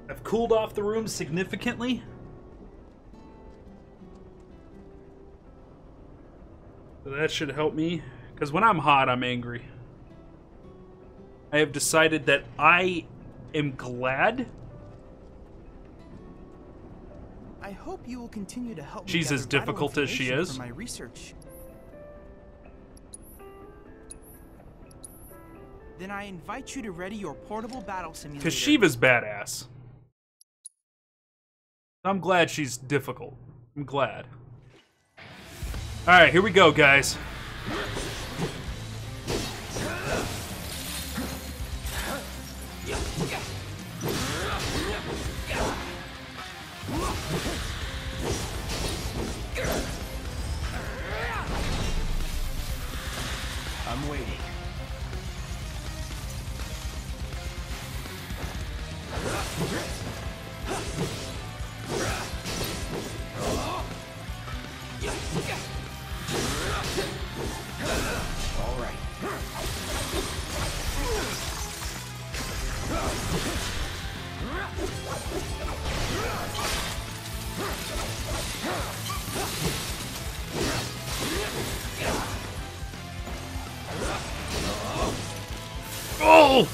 I've cooled off the room significantly. So that should help me. Because when I'm hot, I'm angry. I have decided that I am glad. I hope you will continue to help me. She's as difficult as she is. For my research. Then I invite you to ready your portable battle simulator. Because Shiva's badass. I'm glad she's difficult. I'm glad. Alright, here we go, guys. I'm waiting. All right. Oh!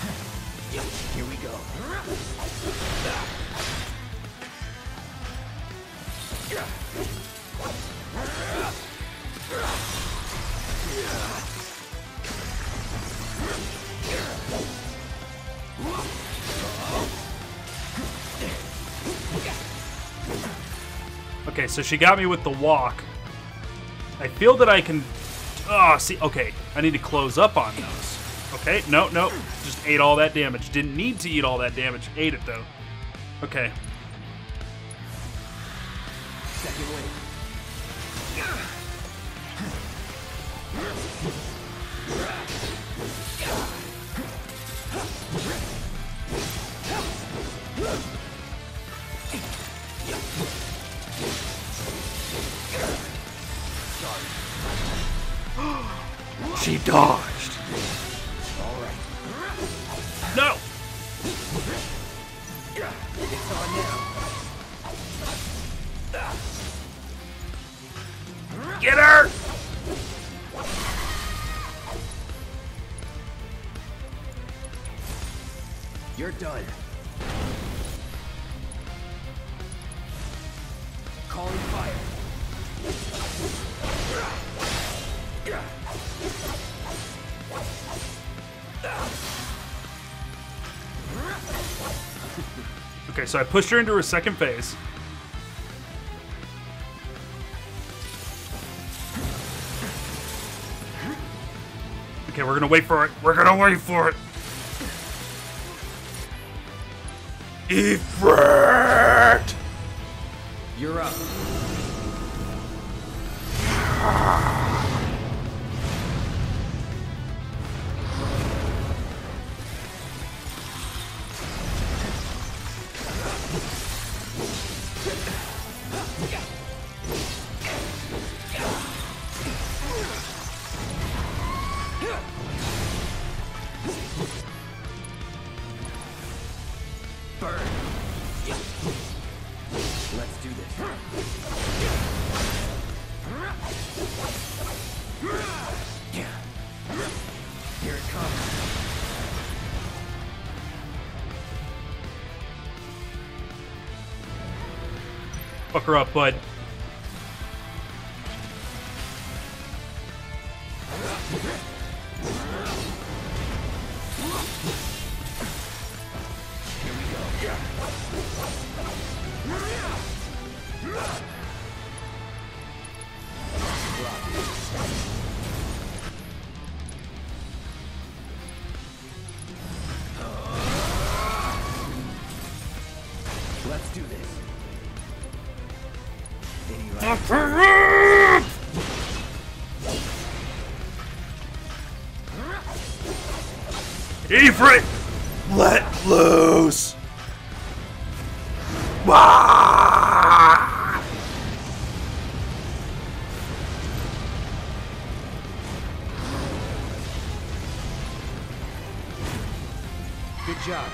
Here we go. Okay, so she got me with the walk. I feel that I can... Oh, see, okay. I need to close up on those. Okay, no. Just ate all that damage. Didn't need to eat all that damage. Ate it, though. Okay. Second wave. She dodged. All right. No! It's on now. Get her! You're done. Calling fire. Okay, so I pushed her into her second phase. Okay, we're gonna wait for it. We're gonna wait for it. Ifrit! You're up. Burn. Let's do this. Here it comes. Fuck her up, bud. Let's do this. Any last Ifrit! Let loose! Wah! Good job.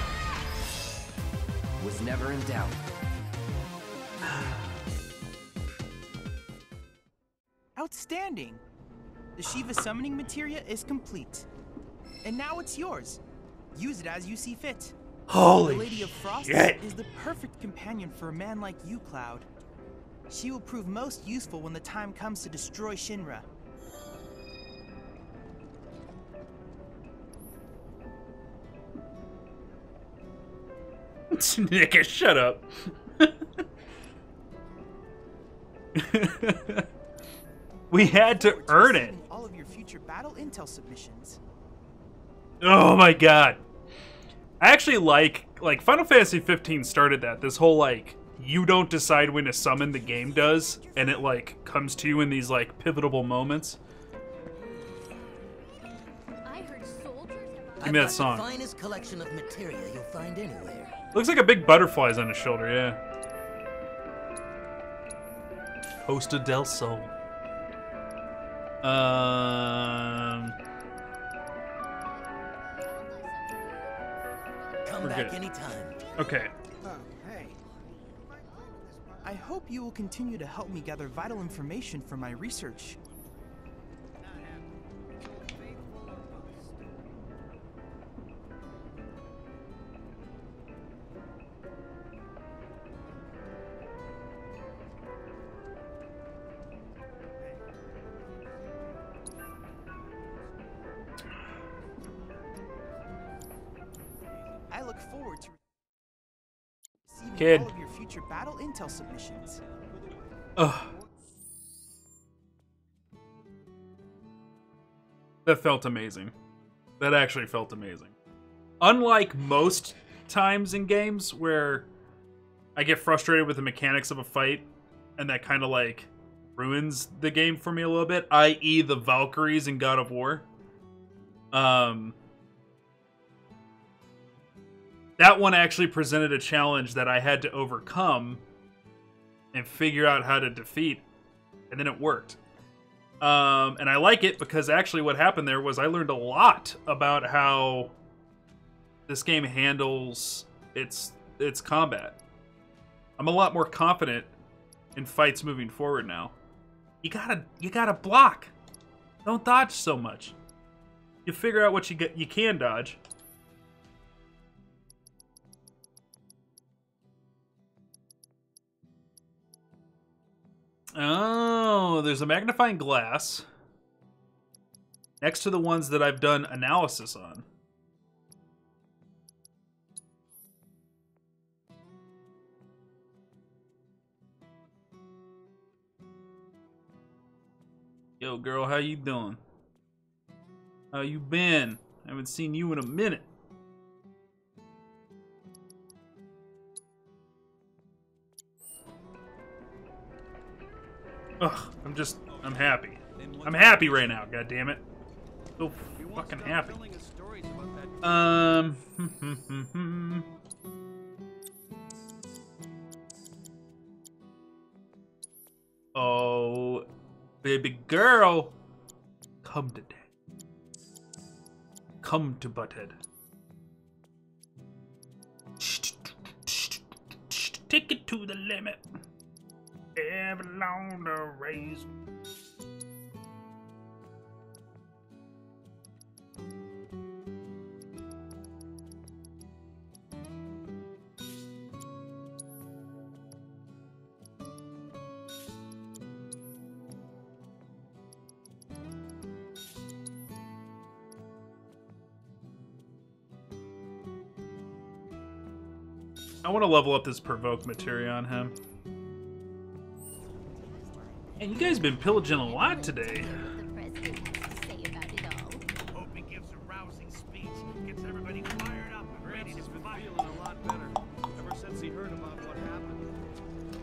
Was is never in doubt. Outstanding! The Shiva summoning materia is complete. And now it's yours. Use it as you see fit. Holy The Lady of Frost shit. is the perfect companion for a man like you, Cloud. She will prove most useful when the time comes to destroy Shinra. Nick, shut up. We had to earn it. All of your future battle intel submissions. Oh my god. I actually like Final Fantasy 15 started that. This whole like you don't decide when to summon, the game does, and it like comes to you in these like pivotal moments. I heard soldiers have Give me that song. The finest collection of materia you'll find anywhere. Looks like a big butterfly's on his shoulder, yeah. Costa del Sol. Come We're back good. anytime. Okay. Oh, hey. I hope you will continue to help me gather vital information for my research. I look forward to receiving Kid. all of your future battle intel submissions. Ugh. That felt amazing. That actually felt amazing. Unlike most times in games where I get frustrated with the mechanics of a fight and that kind of like ruins the game for me a little bit, i.e. the Valkyries in God of War. That one actually presented a challenge that I had to overcome and figure out how to defeat, and then it worked. And I like it because actually what happened there was I learned a lot about how this game handles its combat. I'm a lot more confident in fights moving forward now. You gotta block. Don't dodge so much. You figure out what you can dodge. Oh, there's a magnifying glass next to the ones that I've done analysis on. Yo, girl, how you doing? How you been? I haven't seen you in a minute. Ugh, I'm happy. I'm happy right now, goddammit. So fucking happy. Oh, baby girl. Come to daddy. Come to Butthead. Take it to the limit. Ever along the race. I want to level up this provoke materia on him. And you guys been pillaging a lot today. the president has to say about it all. Hope he gives a rousing speech, gets everybody fired up and ready to fight. Feeling a lot better ever since he heard about what happened.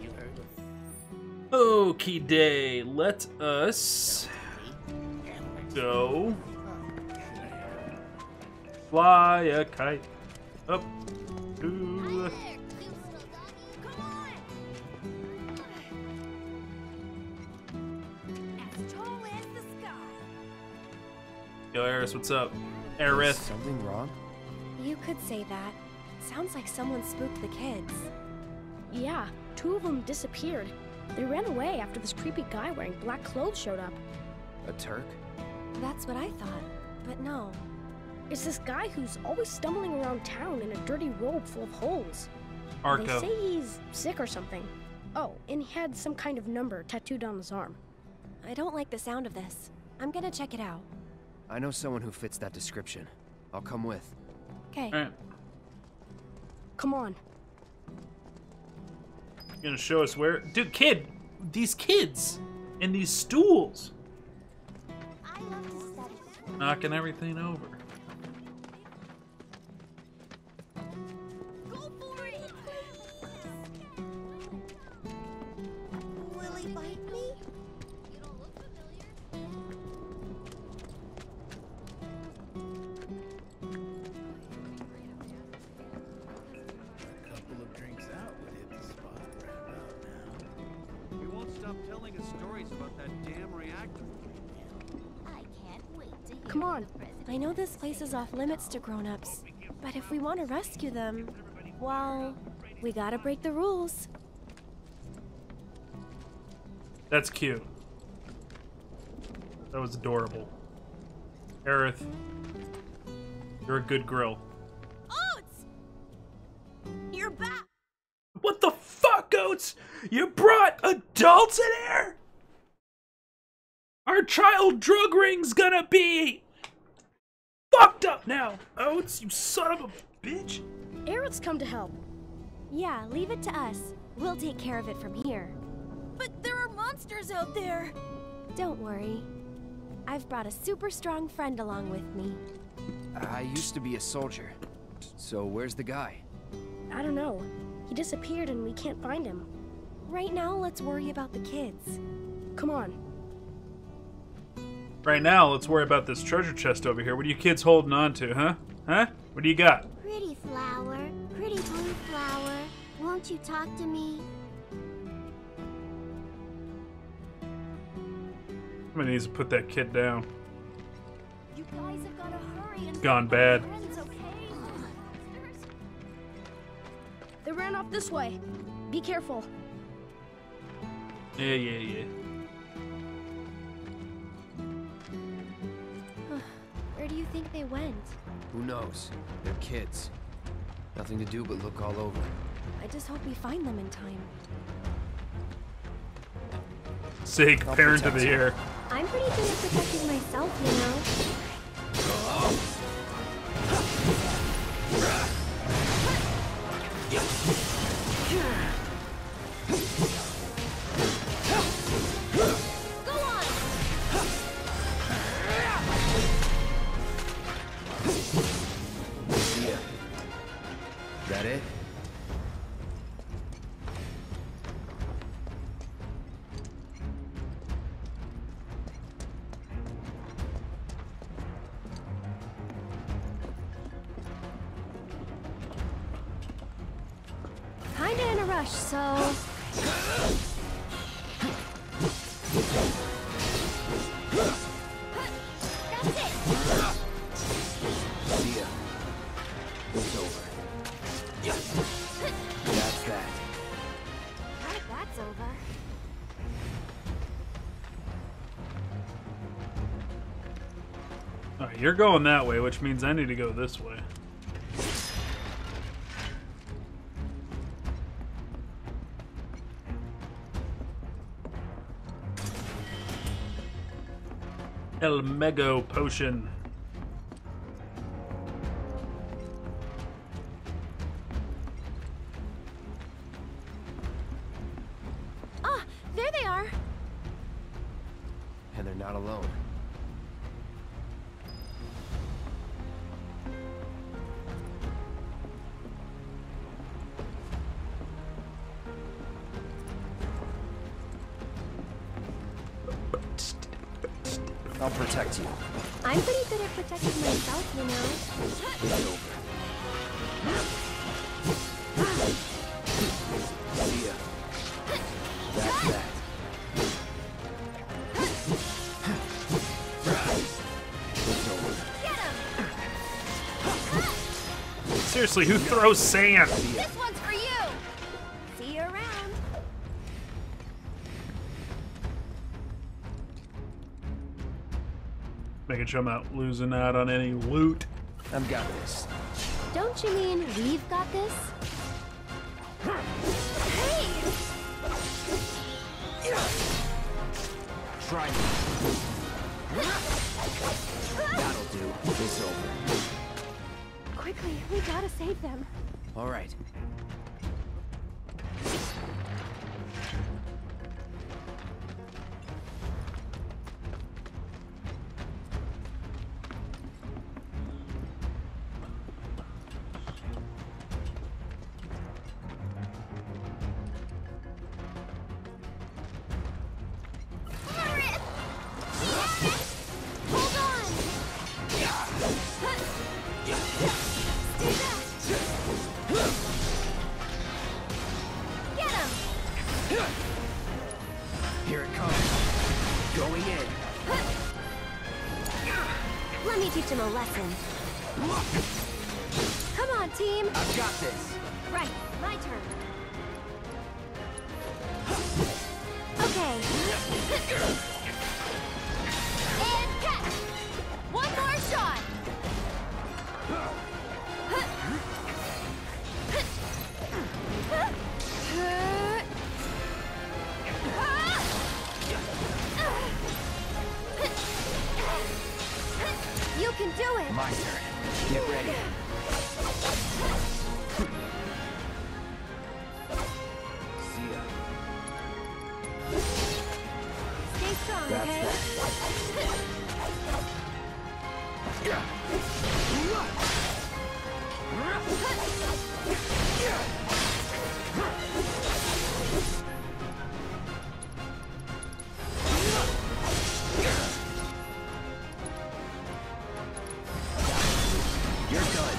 You heard of Okie day, let us go fly a kite up to. Come on! As tall as the sky. Yo, Eris, what's up? Aerith. Something wrong? You could say that. Sounds like someone spooked the kids. Yeah, 2 of them disappeared. They ran away after this creepy guy wearing black clothes showed up. A Turk? That's what I thought, but no. It's this guy who's always stumbling around town in a dirty robe full of holes. Arco. They say he's sick or something. Oh, and he had some kind of number tattooed on his arm. I don't like the sound of this. I'm gonna check it out. I know someone who fits that description. I'll come with. Okay. Alright. Come on. You gonna show us where? Dude, kid! These kids! And these stools! I love to study. Knocking everything over. Go for it! Will he bite me? You don't look familiar. A couple of drinks out would hit the spot right about now. You won't stop telling us stories about that damn reactor. I can't wait to hear Come on. the president. I know this place is off limits to grown-ups, but if we want to rescue them, well, we gotta break the rules. That's cute. That was adorable. Aerith, you're a good girl. Oats! You're back! What the fuck, Oats? You brought adults in here? Our child drug ring's gonna be fucked up now, Oats, you son of a bitch. Aerith's come to help. Yeah, leave it to us. We'll take care of it from here. But there are monsters out there! Don't worry. I've brought a super strong friend along with me. I used to be a soldier. So where's the guy? I don't know. He disappeared and we can't find him. Right now, let's worry about the kids. Come on. Right now, let's worry about this treasure chest over here. What are you kids holding on to, huh? Huh? What do you got? Pretty flower, pretty blue flower, won't you talk to me? Somebody needs to put that kid down. You guys have got to hurry and Gone bad. friends, okay? They ran off this way. Be careful. Yeah. Where do you think they went? Who knows? They're kids. Nothing to do but look all over. I just hope we find them in time. Sig, I'll parent of protect the you. year. I'm pretty good at protecting myself, you know. Go on! Yeah. That it? Kinda in a rush, so... That's it! See ya. It's over. That's that. Right, that's over. Alright, you're going that way, which means I need to go this way. El Mego Potion. Ah, there they are. And they're not alone. I'll protect you. I'm pretty good at protecting myself, you know. It's over. See ya. That's that. It's over. Seriously, who throws sand? This one's for you. See you around. Making sure I'm not losing out on any loot. I've got this. Don't you mean we've got this? Hey! Try me. That'll do. It's over. Quickly, we gotta save them. All right. Hold on! Stay back! Get him! Here it comes. Going in. Let me teach him a lesson. Come on, team! I've got this. Right, my turn. Okay. And catch! One more shot! You can do it! My turn. Get ready. See ya. Stay strong, That's okay? You're done.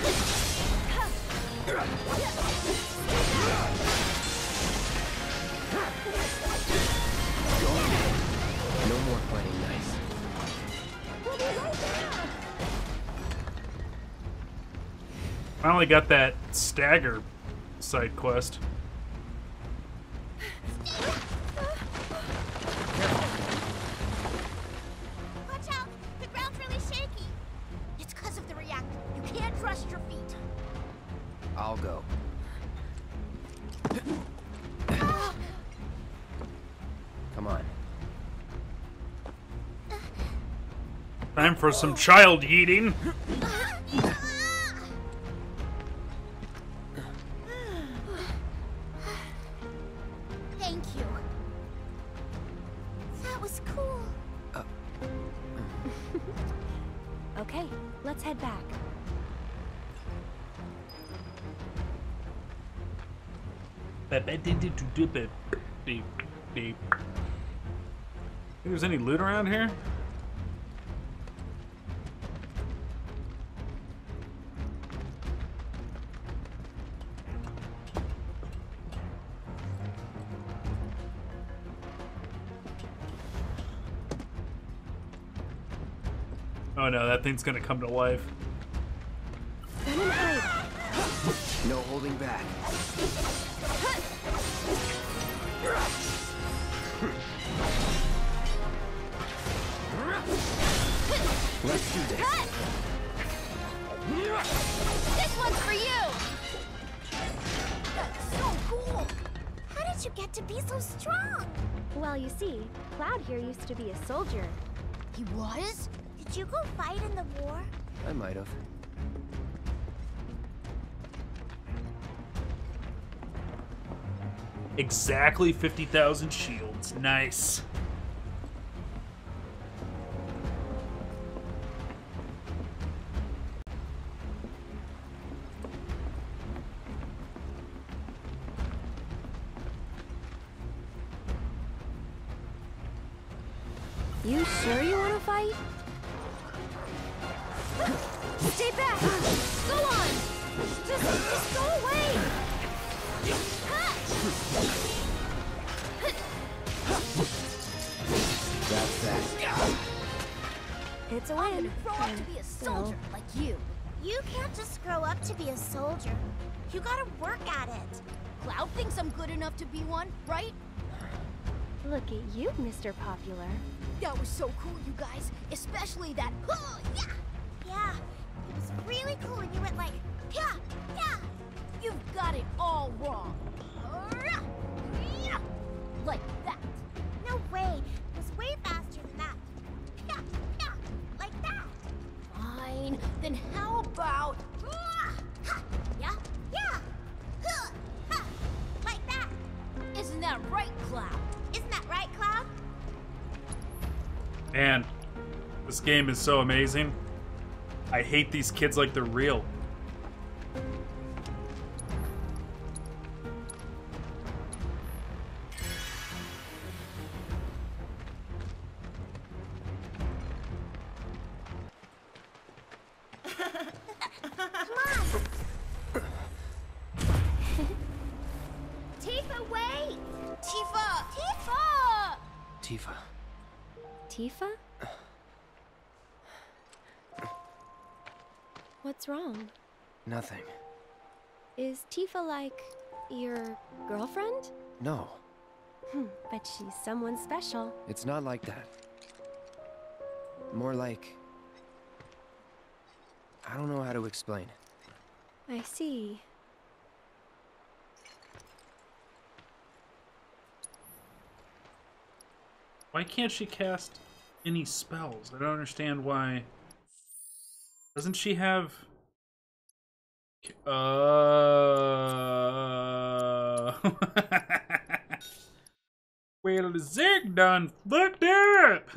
Going in. No more fighting nice. Finally got that stagger side quest. Watch out! The ground's really shaky. It's because of the reactor. You can't trust your feet. I'll go. Come on. Time for some child yeeting. Thank you. That was cool. Okay, let's head back. Think there's any loot around here? Oh no, that thing's gonna come to life. Run and hide. No holding back. Let's do this. This one's for you! That's so cool! How did you get to be so strong? Well, you see, Cloud here used to be a soldier. He was? Did you go fight in the war? I might have. Exactly 50,000 shields. Nice. You sure you want to fight? Stay back! Go on! Just go away! That's that. It's a win. Grow up to be a soldier like you. You can't just grow up to be a soldier. You gotta work at it. Cloud thinks I'm good enough to be one, right? Look at you, Mr. Popular. That was so cool, you guys. Especially that, oh, yeah! Yeah, it was really cool and you went like, yeah, yeah! You've got it all wrong. Yeah. Like that. No way. It was way faster than that. Yeah, yeah, like that. Fine. Then how about, yeah, yeah, like that. Isn't that right, Cloud? Isn't that right, Cloud? Man, this game is so amazing. I hate these kids like they're real. Tifa, wait! Tifa! Tifa! Tifa. Tifa? What's wrong? Nothing. Is Tifa like your girlfriend? No, But she's someone special. it's not like that. More like... I don't know how to explain it. I see. Why can't she cast any spells? I don't understand why. Doesn't she have... Well, the Zig done fucked up!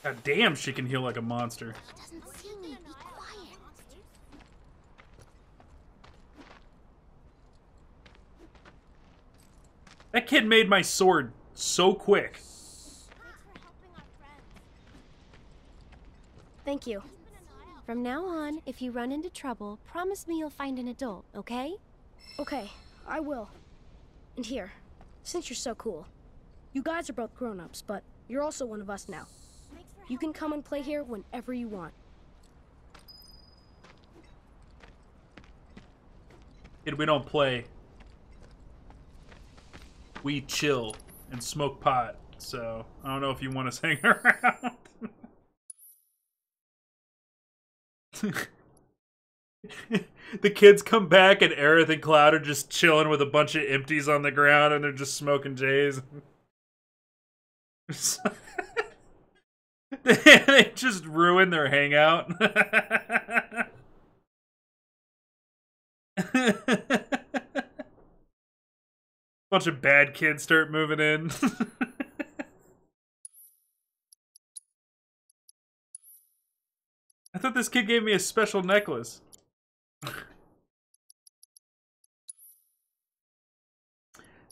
God damn, she can heal like a monster. Doesn't see me. Be quiet. That kid made my sword so quick. Thanks for helping our friends. Thank you. From now on, if you run into trouble, promise me you'll find an adult, okay? Okay, I will. And here, since you're so cool, you guys are both grown-ups, but you're also one of us now. You can come and play here whenever you want. Kid, we don't play. We chill and smoke pot, so I don't know if you want us hanging around. The kids come back and Aerith and Cloud are just chilling with a bunch of empties on the ground and they're just smoking J's. They just ruin their hangout. Bunch of bad kids start moving in. I thought this kid gave me a special necklace.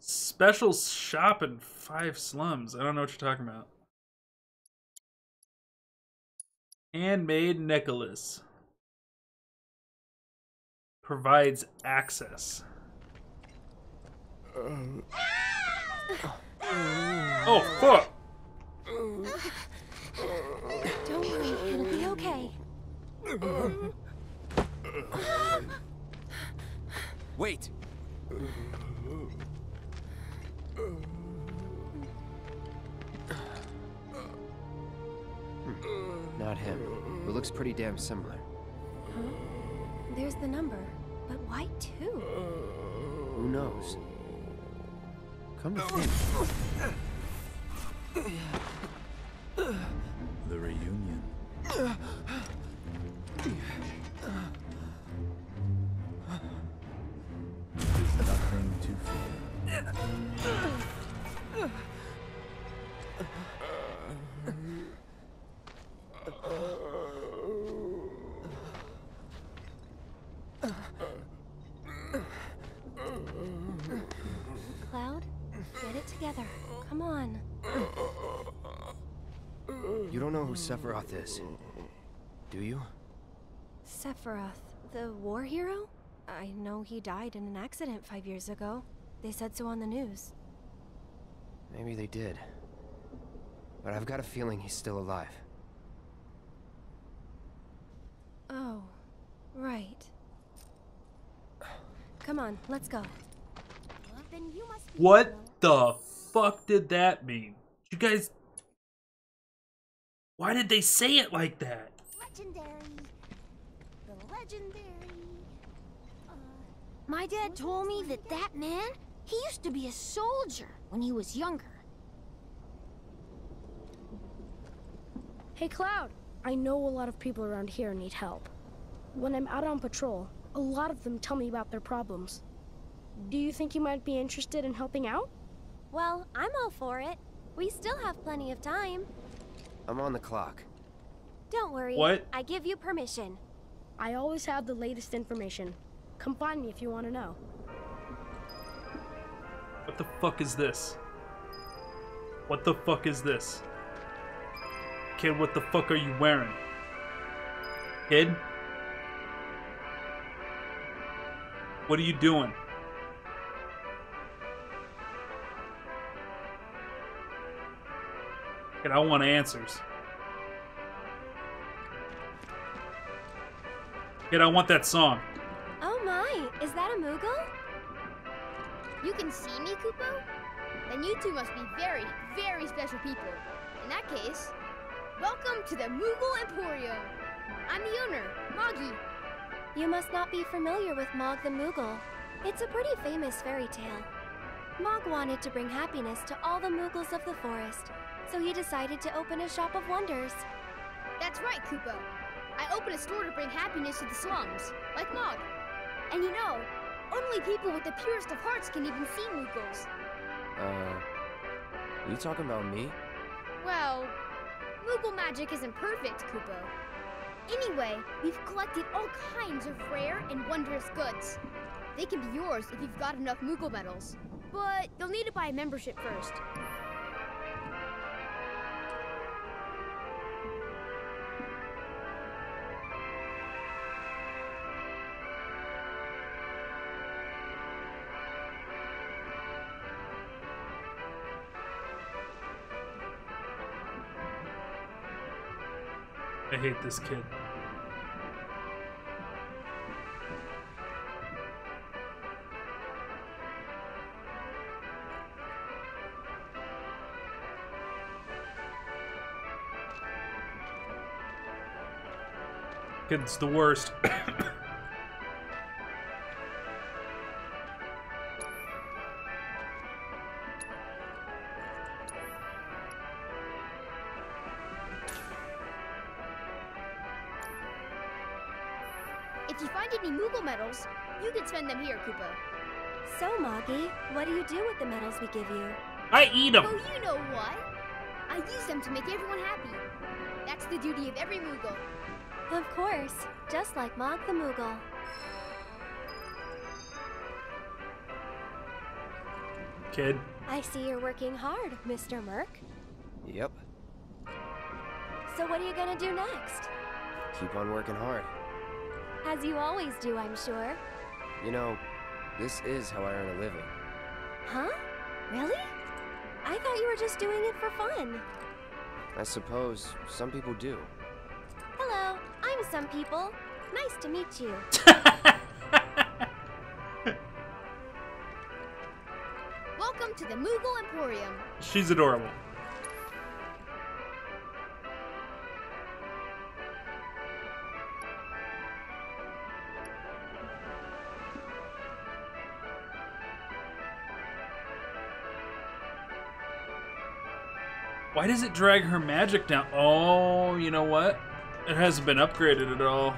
Special shop in 5 slums. I don't know what you're talking about. Handmade necklace. Provides access. Oh, fuck! Don't worry, it'll be okay. Wait! Not him. But looks pretty damn similar. Huh? There's the number. But why 2? Who knows? Come to think. The reunion. There's nothing to fear. Cloud, get it together. Come on. You don't know who Sephiroth is. Do you? Sephiroth, the war hero? I know he died in an accident 5 years ago. They said so on the news. Maybe they did. But I've got a feeling he's still alive. Oh, right. Come on, let's go. Well, then you must be What the fuck did that mean? You guys... Why did they say it like that? legendary. The legendary. My dad told me that man, he used to be a soldier when he was younger. Hey, Cloud. I know a lot of people around here need help. When I'm out on patrol, a lot of them tell me about their problems. Do you think you might be interested in helping out? Well, I'm all for it. We still have plenty of time. I'm on the clock. Don't worry. What? I give you permission. I always have the latest information. Come find me if you want to know. What the fuck is this? What the fuck is this? Kid, what the fuck are you wearing? Kid? What are you doing? Kid, I want answers. Kid, I want that song. Oh my, is that a Moogle? You can see me, Kupo? Then you two must be very, very special people. In that case, welcome to the Moogle Emporium. I'm the owner, Moggy. You must not be familiar with Mog the Moogle. It's a pretty famous fairy tale. Mog wanted to bring happiness to all the Moogles of the forest, so he decided to open a shop of wonders. That's right, Kupo. I opened a store to bring happiness to the slums, like Mog. And you know, only people with the purest of hearts can even see Moogles. Are you talking about me? Well, Moogle magic isn't perfect, Kupo. Anyway, we've collected all kinds of rare and wondrous goods. They can be yours if you've got enough Moogle medals. But you'll need to buy a membership first. I hate this kid. Kid's the worst. If you find any Moogle medals, you can spend them here, Kupo. So, Moggy, what do you do with the medals we give you? I eat them. Oh, you know what? I use them to make everyone happy. That's the duty of every Moogle. Of course, just like Mog the Moogle. Kid. I see you're working hard, Mr. Merc. Yep. So what are you gonna do next? Keep on working hard. As you always do, I'm sure. You know, this is how I earn a living. Huh? Really? I thought you were just doing it for fun. I suppose some people do. Hello, I'm some people. Nice to meet you. Welcome to the Moogle Emporium. She's adorable. Why does it drag her magic down? Oh, you know what? It hasn't been upgraded at all.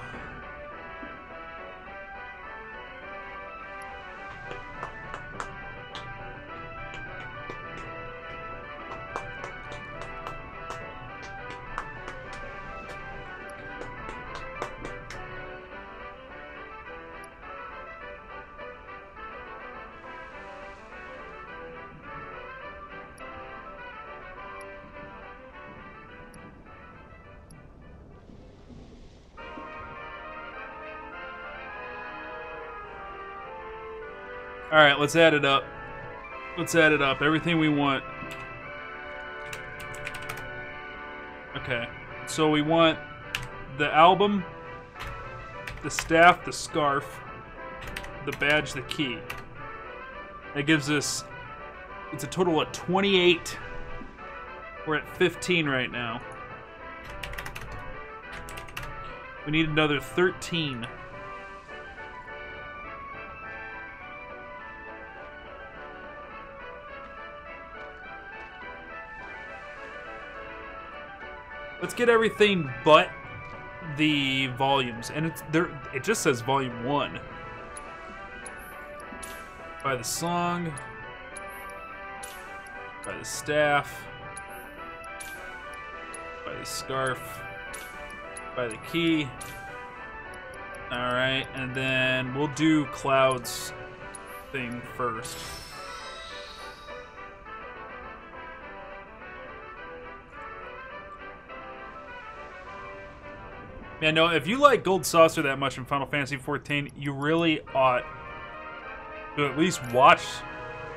Alright, let's add it up. Let's add it up. Everything we want. Okay. So we want the album, the staff, the scarf, the badge, the key. That gives us... It's a total of 28. We're at 15 right now. We need another 13. Let's get everything but the volumes, and it's there. It just says volume 1. By the song, by the staff, by the scarf, by the key. All right, and then we'll do Cloud's thing first. Man, no, if you like Gold Saucer that much in Final Fantasy XIV, you really ought to at least watch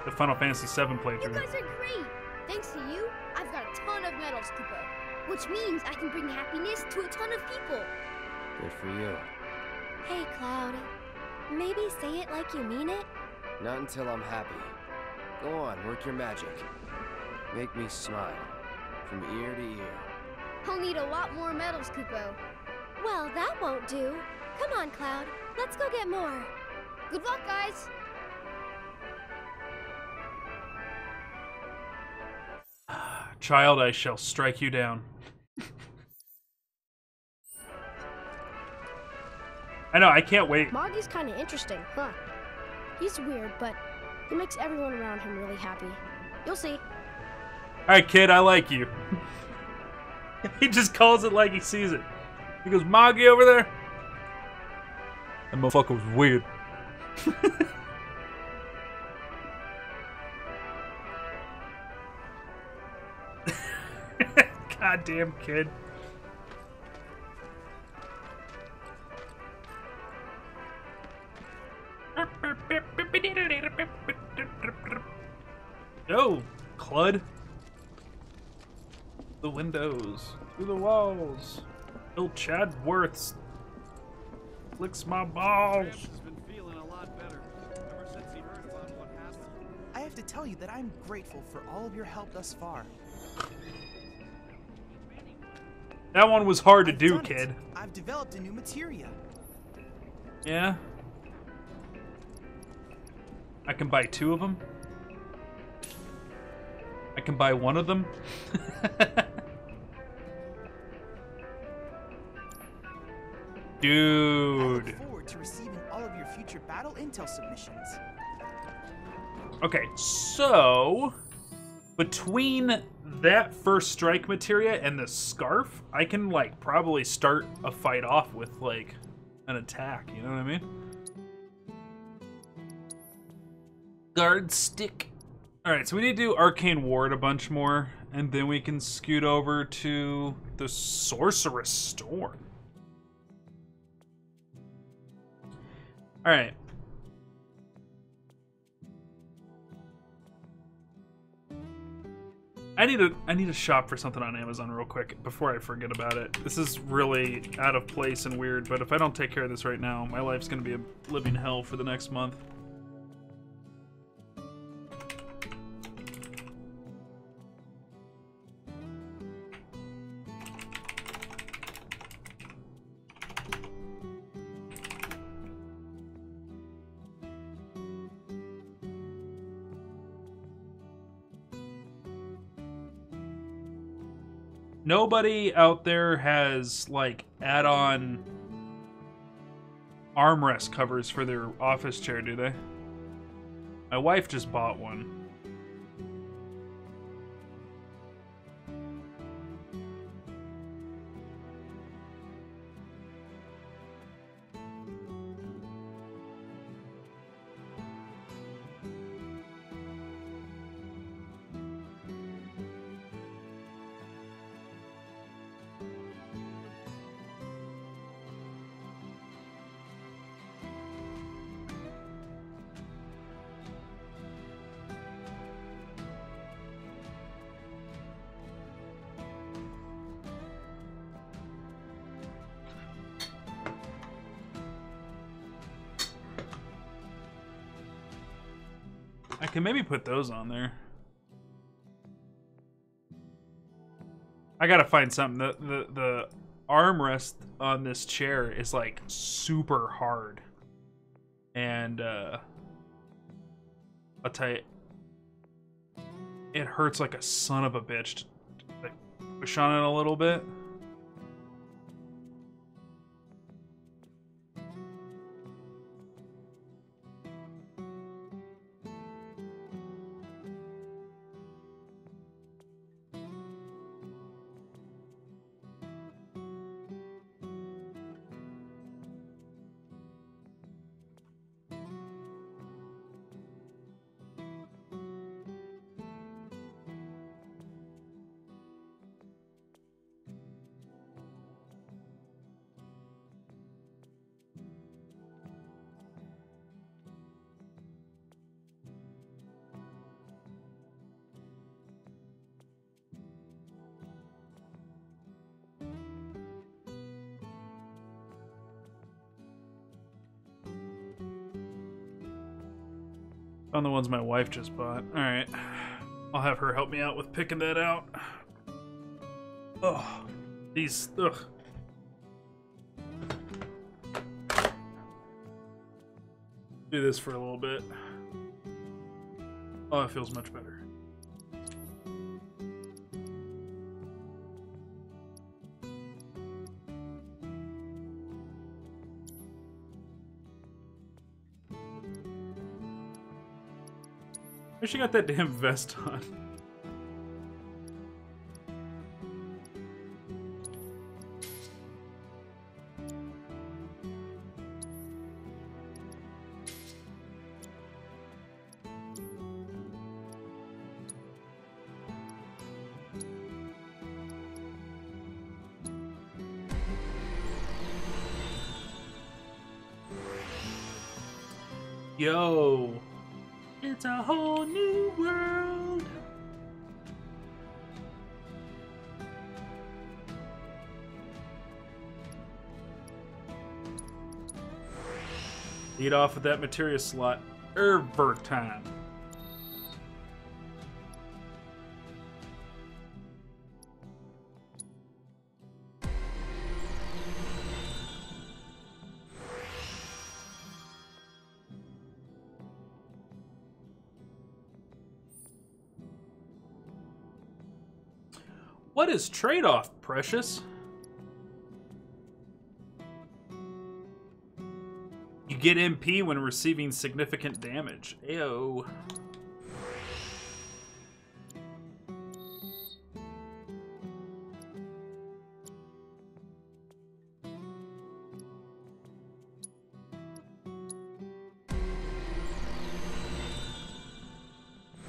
the Final Fantasy VII playthrough. You guys are great! Thanks to you, I've got a ton of medals, Kupo. Which means I can bring happiness to a ton of people. Good for you. Hey, Cloud. Maybe say it like you mean it? Not until I'm happy. Go on, work your magic. Make me smile. From ear to ear. I'll need a lot more medals, Kupo. Well, that won't do. Come on, Cloud. Let's go get more. Good luck, guys! Child, I shall strike you down. I know, I can't wait. Moggy's kind of interesting, huh? He's weird, but he makes everyone around him really happy. You'll see. Alright, kid, I like you. He just calls it like he sees it. He goes, Moggy over there? That motherfucker was weird. Goddamn kid. Yo, Clud. The windows, through the walls. Bill Chadworth flicks my balls. Has been feeling a lot better ever since he heard about what happened. I have to tell you that I'm grateful for all of your help thus far. That one was hard to I've do, done it. kid. I've developed a new materia. Yeah? I can buy 2 of them? I can buy 1 of them? Dude. I look forward to receiving all of your future battle intel submissions. Okay, so between that first strike materia and the scarf, I can like probably start a fight off with like an attack, you know what I mean? Guard stick. Alright, so we need to do Arcane Ward a bunch more, and then we can scoot over to the Sorceress Storm. Alright. I need to shop for something on Amazon real quick before I forget about it. This is really out of place and weird, but if I don't take care of this right now, my life's gonna be a living hell for the next month. Nobody out there has, like, add-on armrest covers for their office chair, do they? My wife just bought one. I can maybe put those on there. I gotta find something. The armrest on this chair is like super hard. And I'll tell you, it hurts like a son of a bitch to like, push on it a little bit. On the ones my wife just bought. Alright. I'll have her help me out with picking that out. Oh, these, ugh. Do this for a little bit. Oh, it feels much better. Why she got that damn vest on? Yo, it's a whole new world. Lead off with that materia slot every time. What is trade-off, Precious? You get MP when receiving significant damage. Ayo.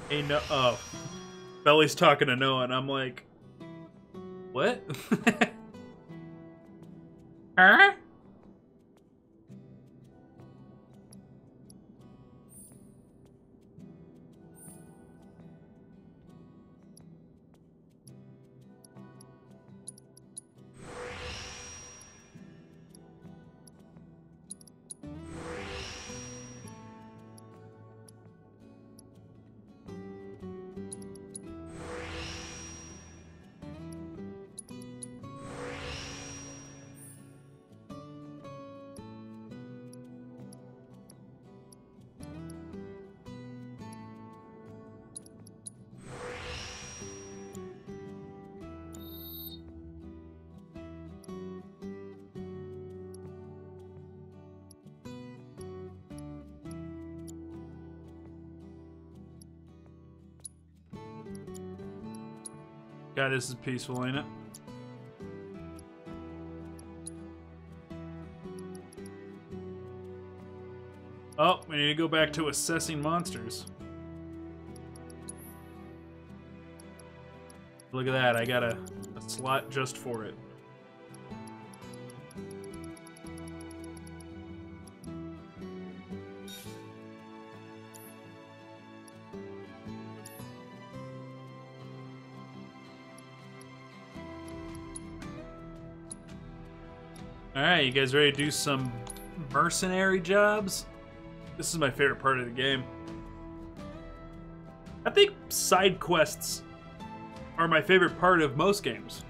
Hey, no. Oh. Belly's talking to Noah, and I'm like, what? Huh? God, this is peaceful, ain't it? Oh, we need to go back to assessing monsters. Look at that, I got a slot just for it. Alright, you guys ready to do some mercenary jobs? This is my favorite part of the game. I think side quests are my favorite part of most games.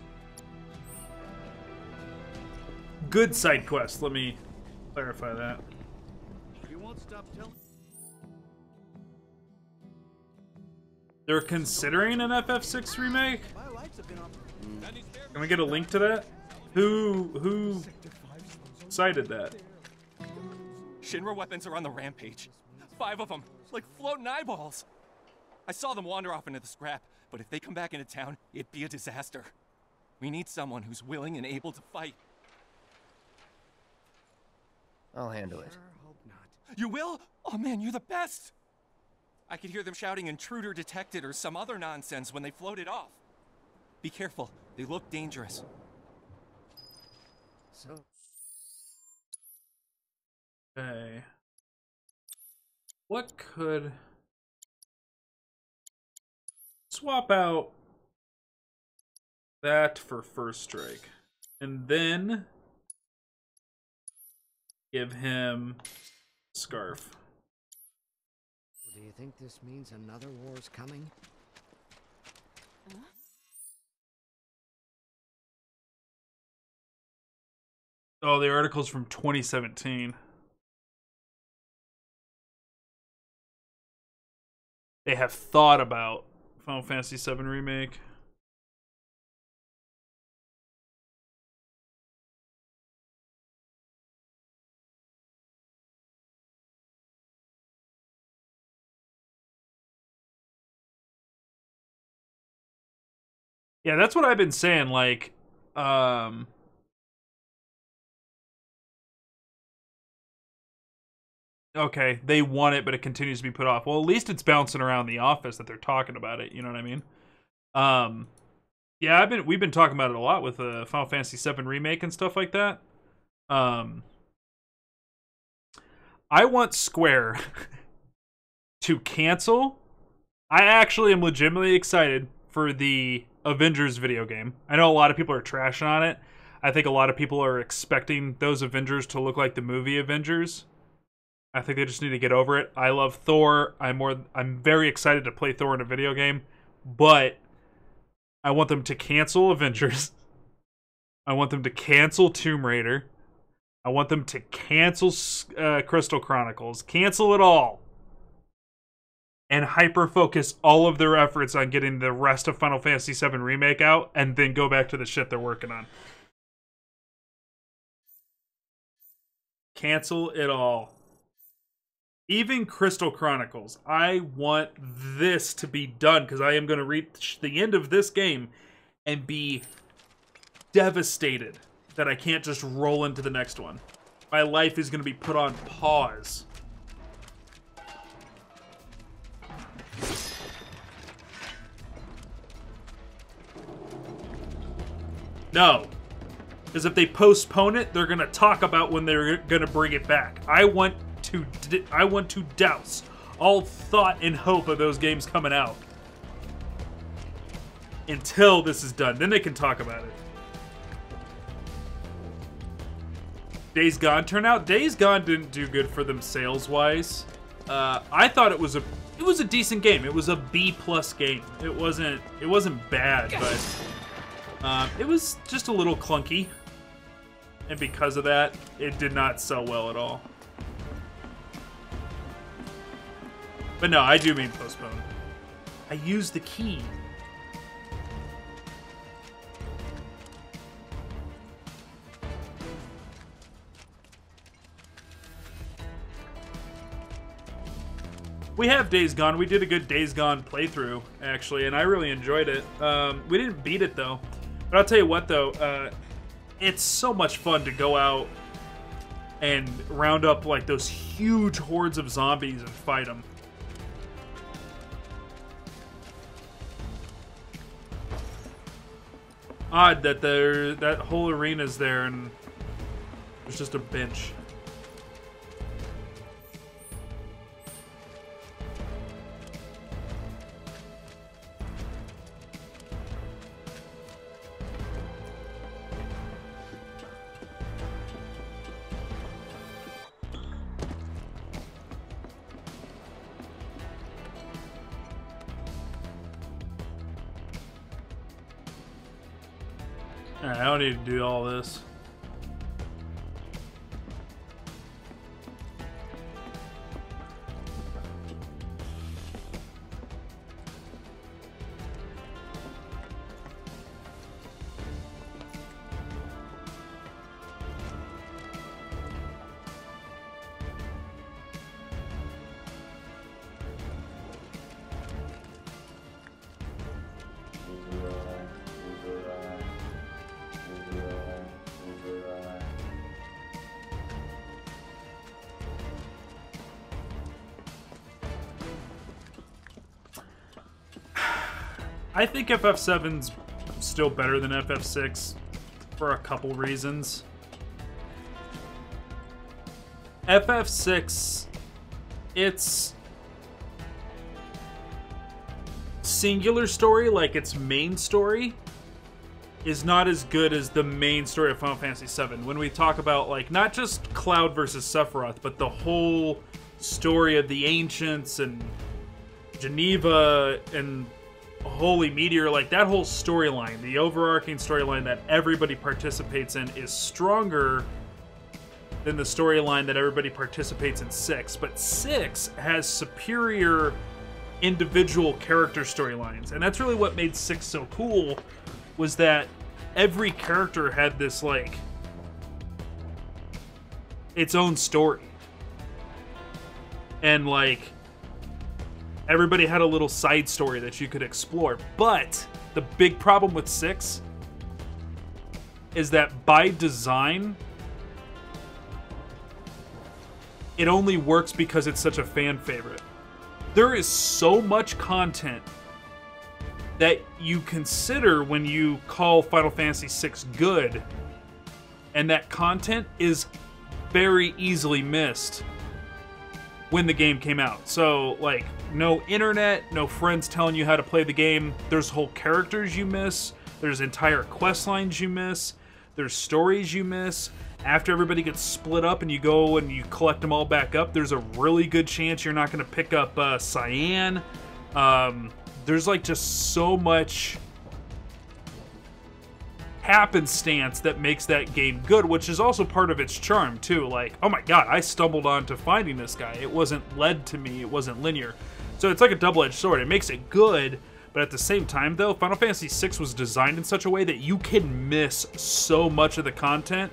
Good side quests, let me clarify that. You won't stop telling. They're considering an FF6 remake? My lights have been on. Can we get a link to that? Who cited that? Shinra weapons are on the rampage. 5 of them, like floating eyeballs. I saw them wander off into the scrap, but if they come back into town, it'd be a disaster. We need someone who's willing and able to fight. I'll handle it. Hope not. You will? Oh man, you're the best! I could hear them shouting intruder detected or some other nonsense when they floated off. Be careful, they look dangerous. So, Okay. What could... Swap out that for First Strike. And then give him Scarf. Do you think this means another war's coming? Oh, the article's from 2017. They have thought about Final Fantasy VII Remake. Yeah, that's what I've been saying, like, okay, they want it, but it continues to be put off. Well, at least it's bouncing around the office that they're talking about it, you know what I mean? Yeah, we've been talking about it a lot with Final Fantasy VII Remake and stuff like that. I want Square to cancel. I actually am legitimately excited for the Avengers video game. I know a lot of people are trashing on it. I think a lot of people are expecting those Avengers to look like the movie Avengers. I think they just need to get over it. I love Thor. I'm very excited to play Thor in a video game, but I want them to cancel Avengers. I want them to cancel Tomb Raider. I want them to cancel Crystal Chronicles. Cancel it all. And hyper-focus all of their efforts on getting the rest of Final Fantasy VII Remake out, and then go back to the shit they're working on. Cancel it all. Even Crystal Chronicles. I want this to be done, because I am going to reach the end of this game and be devastated that I can't just roll into the next one. My life is going to be put on pause. No. Because if they postpone it, they're going to talk about when they're going to bring it back. I want to douse all thought and hope of those games coming out until this is done. Then they can talk about it. Days Gone turned out. Days Gone didn't do good for them sales-wise. I thought it was a decent game. It was a B+ game. It wasn't bad, but it was just a little clunky. And because of that, it did not sell well at all. But no, I do mean postpone. I used the key. We have Days Gone. We did a good Days Gone playthrough, actually, and I really enjoyed it. We didn't beat it, though. But I'll tell you what, though. It's so much fun to go out and round up, like, those huge hordes of zombies and fight them. Odd that that whole arena's there and there's just a bench. Alright, I don't need to do all this. I think FF7's still better than FF6 for a couple reasons. FF6, its singular story, like its main story, is not as good as the main story of Final Fantasy VII. When we talk about, like, not just Cloud versus Sephiroth, but the whole story of the Ancients and Geneva and Holy Meteor, like that whole storyline, the overarching storyline that everybody participates in is stronger than the storyline that everybody participates in 6. But 6 has superior individual character storylines. And that's really what made 6 so cool, was that every character had this, like, its own story. And, like, everybody had a little side story that you could explore. But the big problem with 6 is that by design, it only works because it's such a fan favorite. There is so much content that you consider when you call Final Fantasy VI good, and that content is very easily missed when the game came out. So, like, no internet, no friends telling you how to play the game. There's whole characters you miss. There's entire quest lines you miss. There's stories you miss. After everybody gets split up and you go and you collect them all back up, there's a really good chance you're not going to pick up Cyan. There's, like, just so much happenstance that makes that game good, which is also part of its charm, too. Like, oh my god, I stumbled onto finding this guy. It wasn't led to me. It wasn't linear. So it's like a double-edged sword. It makes it good, but at the same time, though, Final Fantasy VI was designed in such a way that you can miss so much of the content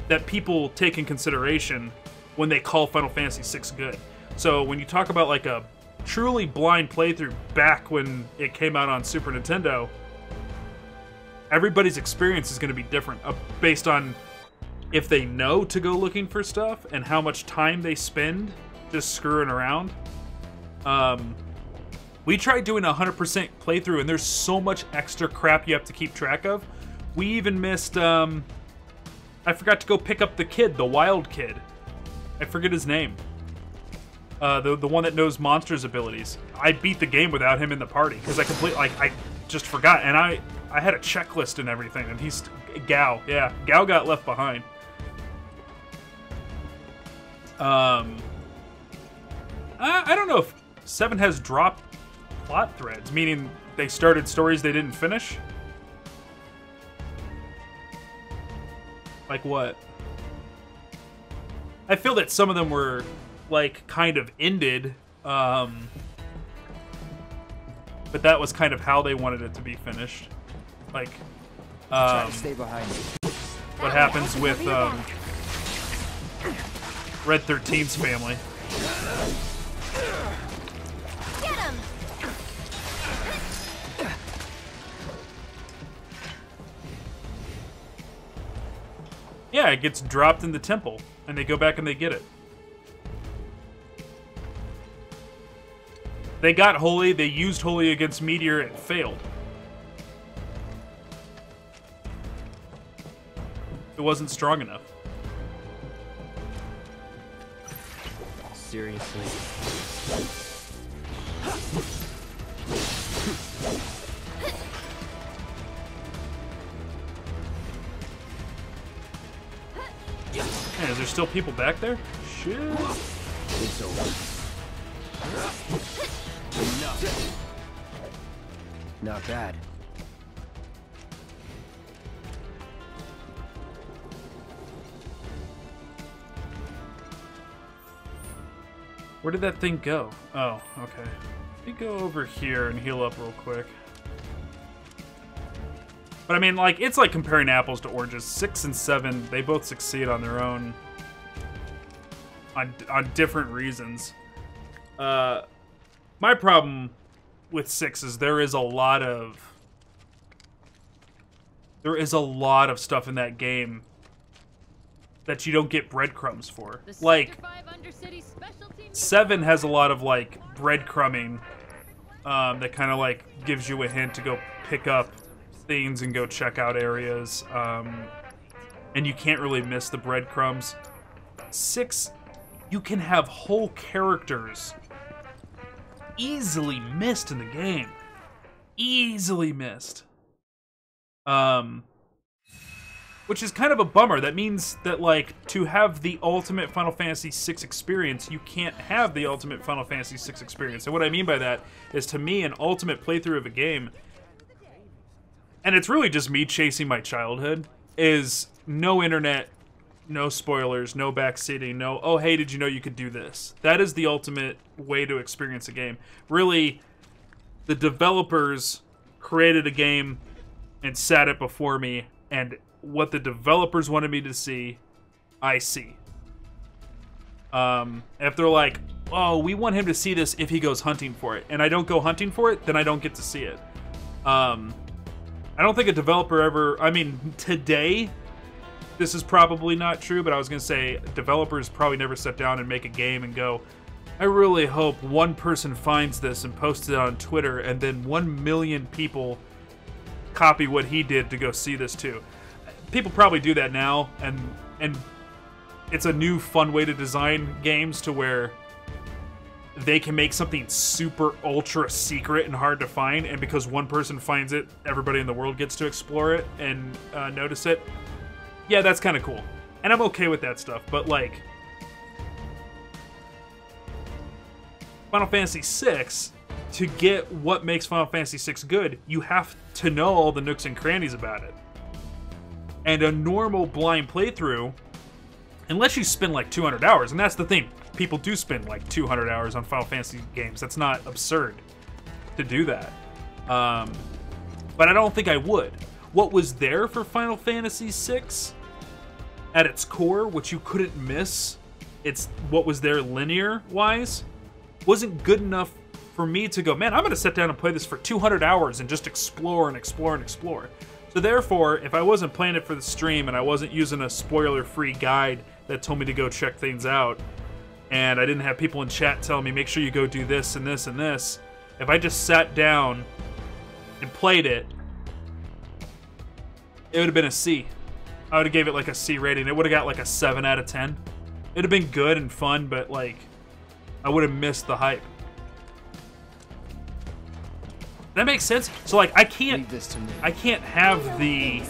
that people take in consideration when they call Final Fantasy VI good. So when you talk about, like, a truly blind playthrough back when it came out on Super Nintendo, everybody's experience is going to be different based on if they know to go looking for stuff and how much time they spend just screwing around. We tried doing a 100% playthrough, and there's so much extra crap you have to keep track of. We even missed, I forgot to go pick up the kid, the wild kid. I forget his name. The one that knows monsters' abilities. I beat the game without him in the party because I just forgot, and I had a checklist and everything, and he's Gao. Yeah, Gao got left behind. I don't know if 7 has dropped plot threads, meaning they started stories they didn't finish. Like what? I feel that some of them were, like, kind of ended, but that was kind of how they wanted it to be finished. Like, Try to stay behind me. what happens with Red 13's family. Get him! Yeah, it gets dropped in the temple, and they go back and they get it. They got Holy, they used Holy against Meteor, it failed. It wasn't strong enough. Seriously. Man, is there still people back there? Shit. It's over. Not bad. Where did that thing go? Oh, okay. Let me go over here and heal up real quick. But I mean, like, it's like comparing apples to oranges. 6 and 7, they both succeed on their own. On different reasons. My problem with 6 is there is a lot of stuff in that game that you don't get breadcrumbs for. Like, 7 has a lot of, like, breadcrumbing that kind of, like, gives you a hint to go pick up things and go check out areas. And you can't really miss the breadcrumbs. 6, you can have whole characters easily missed in the game. Easily missed. Which is kind of a bummer. That means that, like, to have the ultimate Final Fantasy VI experience, you can't have the ultimate Final Fantasy VI experience. And what I mean by that is, to me, an ultimate playthrough of a game, and it's really just me chasing my childhood, is no internet, no spoilers, no backseating, no, oh, hey, did you know you could do this? That is the ultimate way to experience a game. Really, the developers created a game and sat it before me, and what the developers wanted me to see, I see. If they're like, oh, we want him to see this if he goes hunting for it, and I don't go hunting for it, then I don't get to see it. I don't think a developer ever, I mean, today, this is probably not true, but I was going to say developers probably never sit down and make a game and go, I really hope one person finds this and posts it on Twitter, and then 1 million people copy what he did to go see this too. People probably do that now, and it's a new fun way to design games to where they can make something super ultra secret and hard to find, and because one person finds it, everybody in the world gets to explore it and notice it. Yeah, that's kind of cool. And I'm okay with that stuff, but like, Final Fantasy VI, to get what makes Final Fantasy VI good, you have to know all the nooks and crannies about it. And a normal blind playthrough, unless you spend like 200 hours, and that's the thing, people do spend like 200 hours on Final Fantasy games. That's not absurd to do that. But I don't think I would. What was there for Final Fantasy VI, at its core, which you couldn't miss, it's what was there linear-wise, wasn't good enough for me to go, man, I'm going to sit down and play this for 200 hours and just explore and explore and explore. So therefore, if I wasn't playing it for the stream and I wasn't using a spoiler-free guide that told me to go check things out, and I didn't have people in chat telling me, make sure you go do this and this and this, if I just sat down and played it, it would have been a C. I would have gave it like a C rating. It would have got like a 7 out of 10. It would have been good and fun, but like, I would have missed the hype. That makes sense. So like, I can't have the.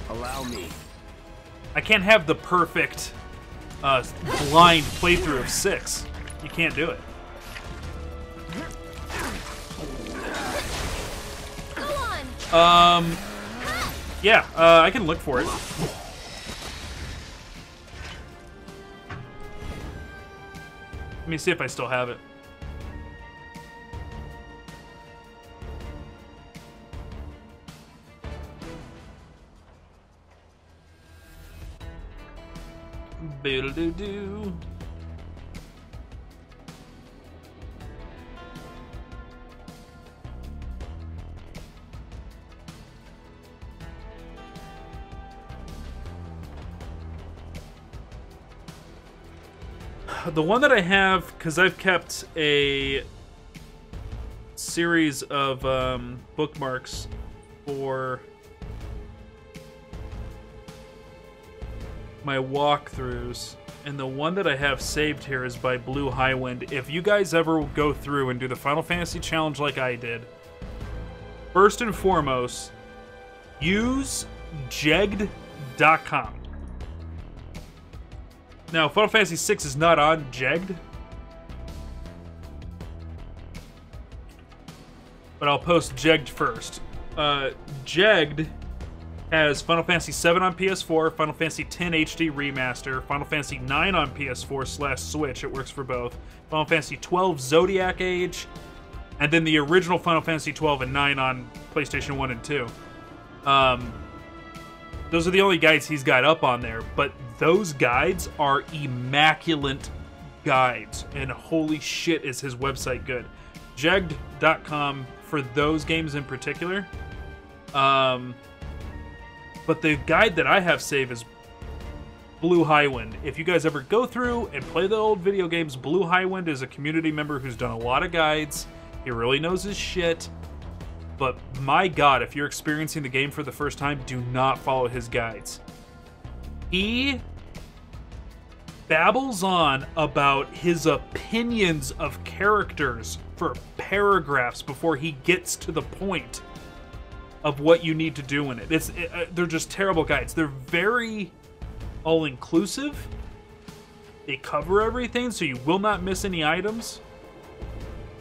Allow me. I can't have the perfect blind playthrough of 6. You can't do it. Go on. Yeah. I can look for it. Let me see if I still have it. Biddle-doo-doo. The one that I have, because I've kept a series of bookmarks for my walkthroughs, and the one that I have saved here is by Blue Highwind. If you guys ever go through and do the Final Fantasy challenge like I did, first and foremost, use jegged.com. Now, Final Fantasy VI is not on Jegged, but I'll post Jegged first. Jegged has Final Fantasy VII on PS4, Final Fantasy X HD Remaster, Final Fantasy IX on PS4/Switch, it works for both, Final Fantasy XII Zodiac Age, and then the original Final Fantasy XII and 9 on PlayStation 1 and 2. Those are the only guides he's got up on there, but those guides are immaculate guides, and holy shit is his website good. Jegged.com for those games in particular. But the guide that I have saved is Blue Highwind. If you guys ever go through and play the old video games, Blue Highwind is a community member who's done a lot of guides. He really knows his shit. But my god, if you're experiencing the game for the first time, do not follow his guides. He babbles on about his opinions of characters for paragraphs before he gets to the point of what you need to do in it. They're just terrible guides. They're very all-inclusive. They cover everything, so you will not miss any items.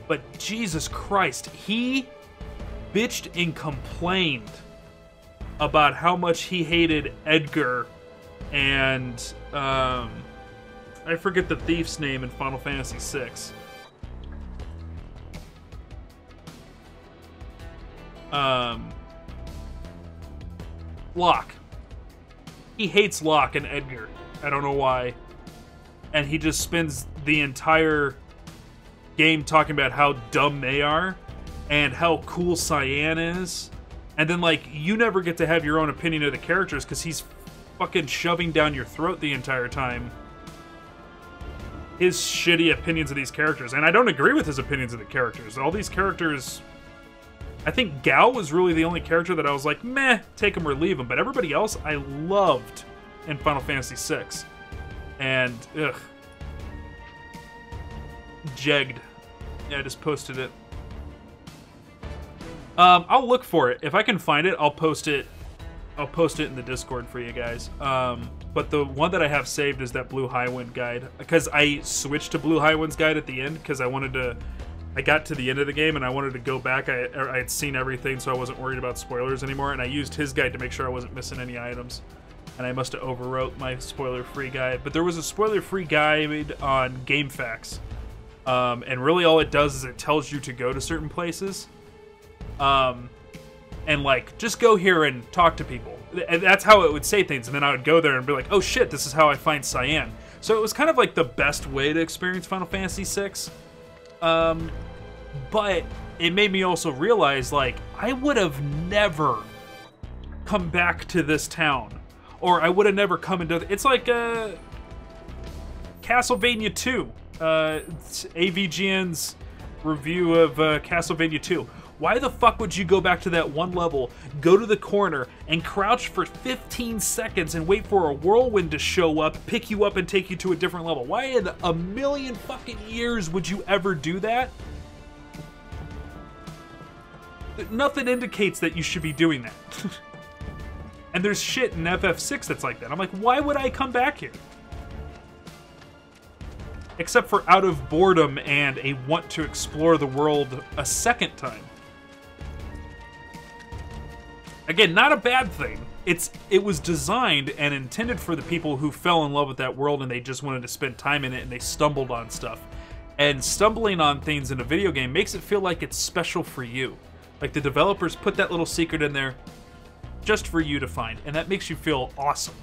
But Jesus Christ, he bitched and complained about how much he hated Edgar and I forget the thief's name in Final Fantasy VI. Locke. He hates Locke and Edgar. I don't know why. And he just spends the entire game talking about how dumb they are and how cool Cyan is. And then, like, you never get to have your own opinion of the characters because he's fucking shoving down your throat the entire time his shitty opinions of these characters. And I don't agree with his opinions of the characters. All these characters... I think Gao was really the only character that I was like, meh, take him or leave him. But everybody else I loved in Final Fantasy VI. And, ugh. Jegged. Yeah, I just posted it. I'll look for it. If I can find it, I'll post it. I'll post it in the Discord for you guys. But the one that I have saved is that Blue Highwind guide. Because I switched to Blue Highwind's guide at the end because I wanted to... I got to the end of the game and I wanted to go back. I had seen everything, so I wasn't worried about spoilers anymore. And I used his guide to make sure I wasn't missing any items. And I must have overwrote my spoiler-free guide. But there was a spoiler-free guide on GameFAQs. And really all it does is it tells you to go to certain places. And like, just go here and talk to people. And that's how it would say things. And then I would go there and be like, oh shit, this is how I find Cyan. So it was kind of like the best way to experience Final Fantasy VI. But it made me also realize, like, I would have never come back to this town. Or I would have never come into... It's like, Castlevania 2. AVGN's review of Castlevania 2. Why the fuck would you go back to that one level, go to the corner, and crouch for 15 seconds and wait for a whirlwind to show up, pick you up, and take you to a different level? Why in a million fucking years would you ever do that? Nothing indicates that you should be doing that. And there's shit in FF6 that's like that. I'm like, why would I come back here? Except for out of boredom and a want to explore the world a second time. Again, not a bad thing. It was designed and intended for the people who fell in love with that world and they just wanted to spend time in it and they stumbled on stuff. And stumbling on things in a video game makes it feel like it's special for you. Like the developers put that little secret in there just for you to find, and that makes you feel awesome.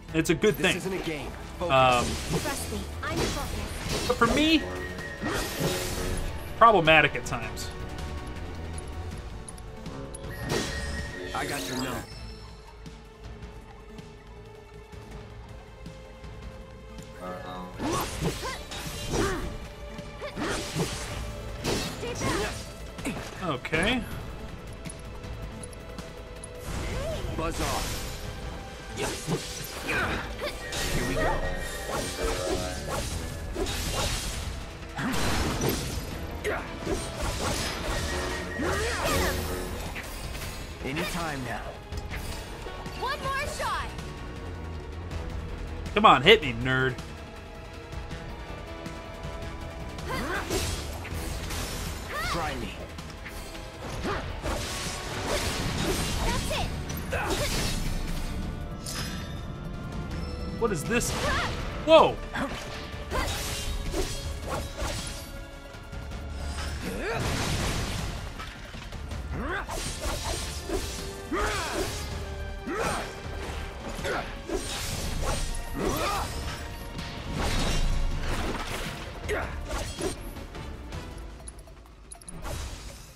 And it's a good thing. This isn't a game. Trust me, I'm focused. But for me, problematic at times. I got your note. Okay. Buzz off. Here we go. Anytime now. One more shot. Come on, hit me, nerd. Try me. That's it. What is this? Whoa!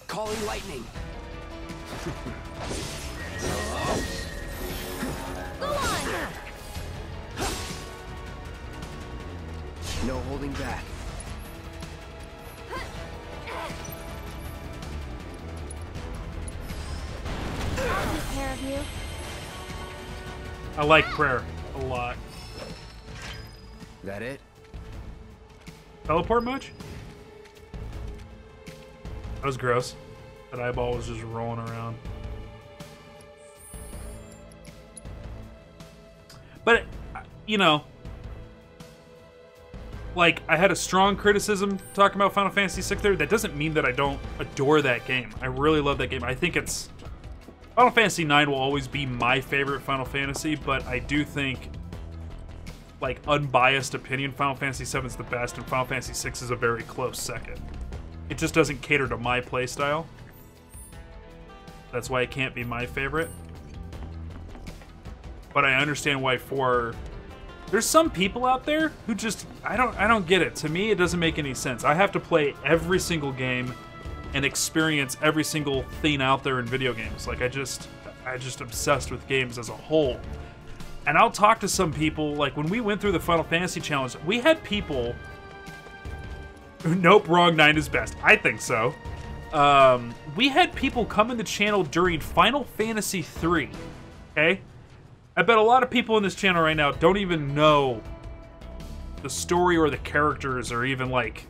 Calling lightning. Go on! No holding back. I'll take care of you. I like prayer a lot. That it? Teleport much? That was gross. That eyeball was just rolling around. But, you know, like, I had a strong criticism talking about Final Fantasy VI there. That doesn't mean that I don't adore that game. I really love that game. I think it's... Final Fantasy IX will always be my favorite Final Fantasy, but I do think, like, unbiased opinion, Final Fantasy VII is the best, and Final Fantasy VI is a very close second. It just doesn't cater to my playstyle. That's why it can't be my favorite. But I understand why 4... There's some people out there who just... I don't get it. To me, it doesn't make any sense. I have to play every single game and experience every single thing out there in video games. Like, I just obsessed with games as a whole. And I'll talk to some people, like, when we went through the Final Fantasy Challenge, we had people... Nope, wrong, 9 is best. I think so. We had people come in the channel during Final Fantasy 3, okay? I bet a lot of people in this channel right now don't even know the story or the characters or even, like,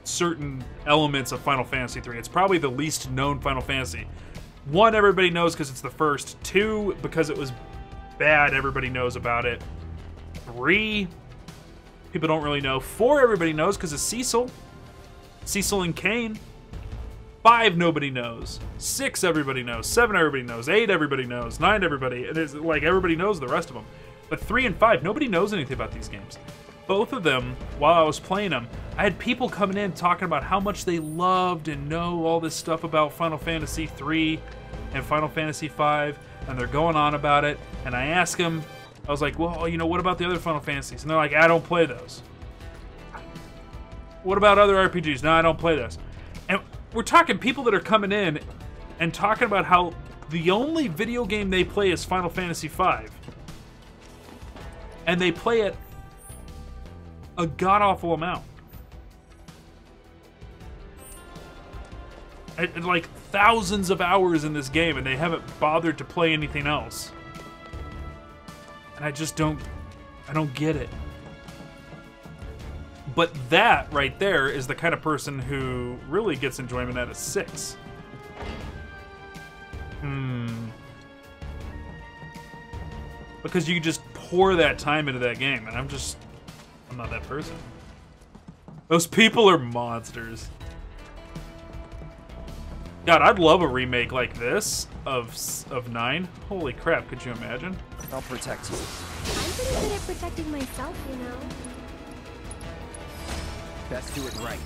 certain elements of Final Fantasy 3. It's probably the least known Final Fantasy. 1, everybody knows because it's the first. 2, because it was bad, everybody knows about it. 3, people don't really know. 4, everybody knows because of Cecil. Cecil and Kain. 5, nobody knows. 6, everybody knows. 7, everybody knows. 8, everybody knows. 9, everybody. It is like everybody knows the rest of them. But 3 and 5, nobody knows anything about these games. Both of them, while I was playing them, I had people coming in talking about how much they loved and know all this stuff about Final Fantasy 3 and Final Fantasy 5, and they're going on about it. And I asked them, I was like, well, you know, what about the other Final Fantasies? And they're like, I don't play those. What about other RPGs? No, I don't play those. And we're talking people that are coming in and talking about how the only video game they play is Final Fantasy V. And they play it a god-awful amount. Like thousands of hours in this game, and they haven't bothered to play anything else. And I don't get it. But that right there is the kind of person who really gets enjoyment out of 6. Because you can just pour that time into that game, and I'm not that person. Those people are monsters. God, I'd love a remake like this of 9. Holy crap, could you imagine? I'll protect you. I'm pretty good at protecting myself, you know. Best do it right.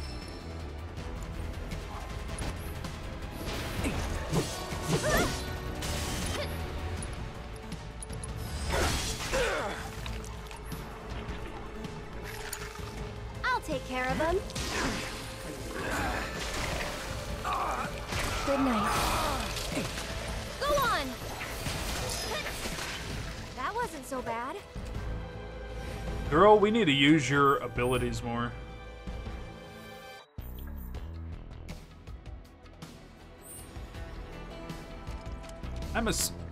I'll take care of him. Good night. Go on! That wasn't so bad. Girl, we need to use your abilities more.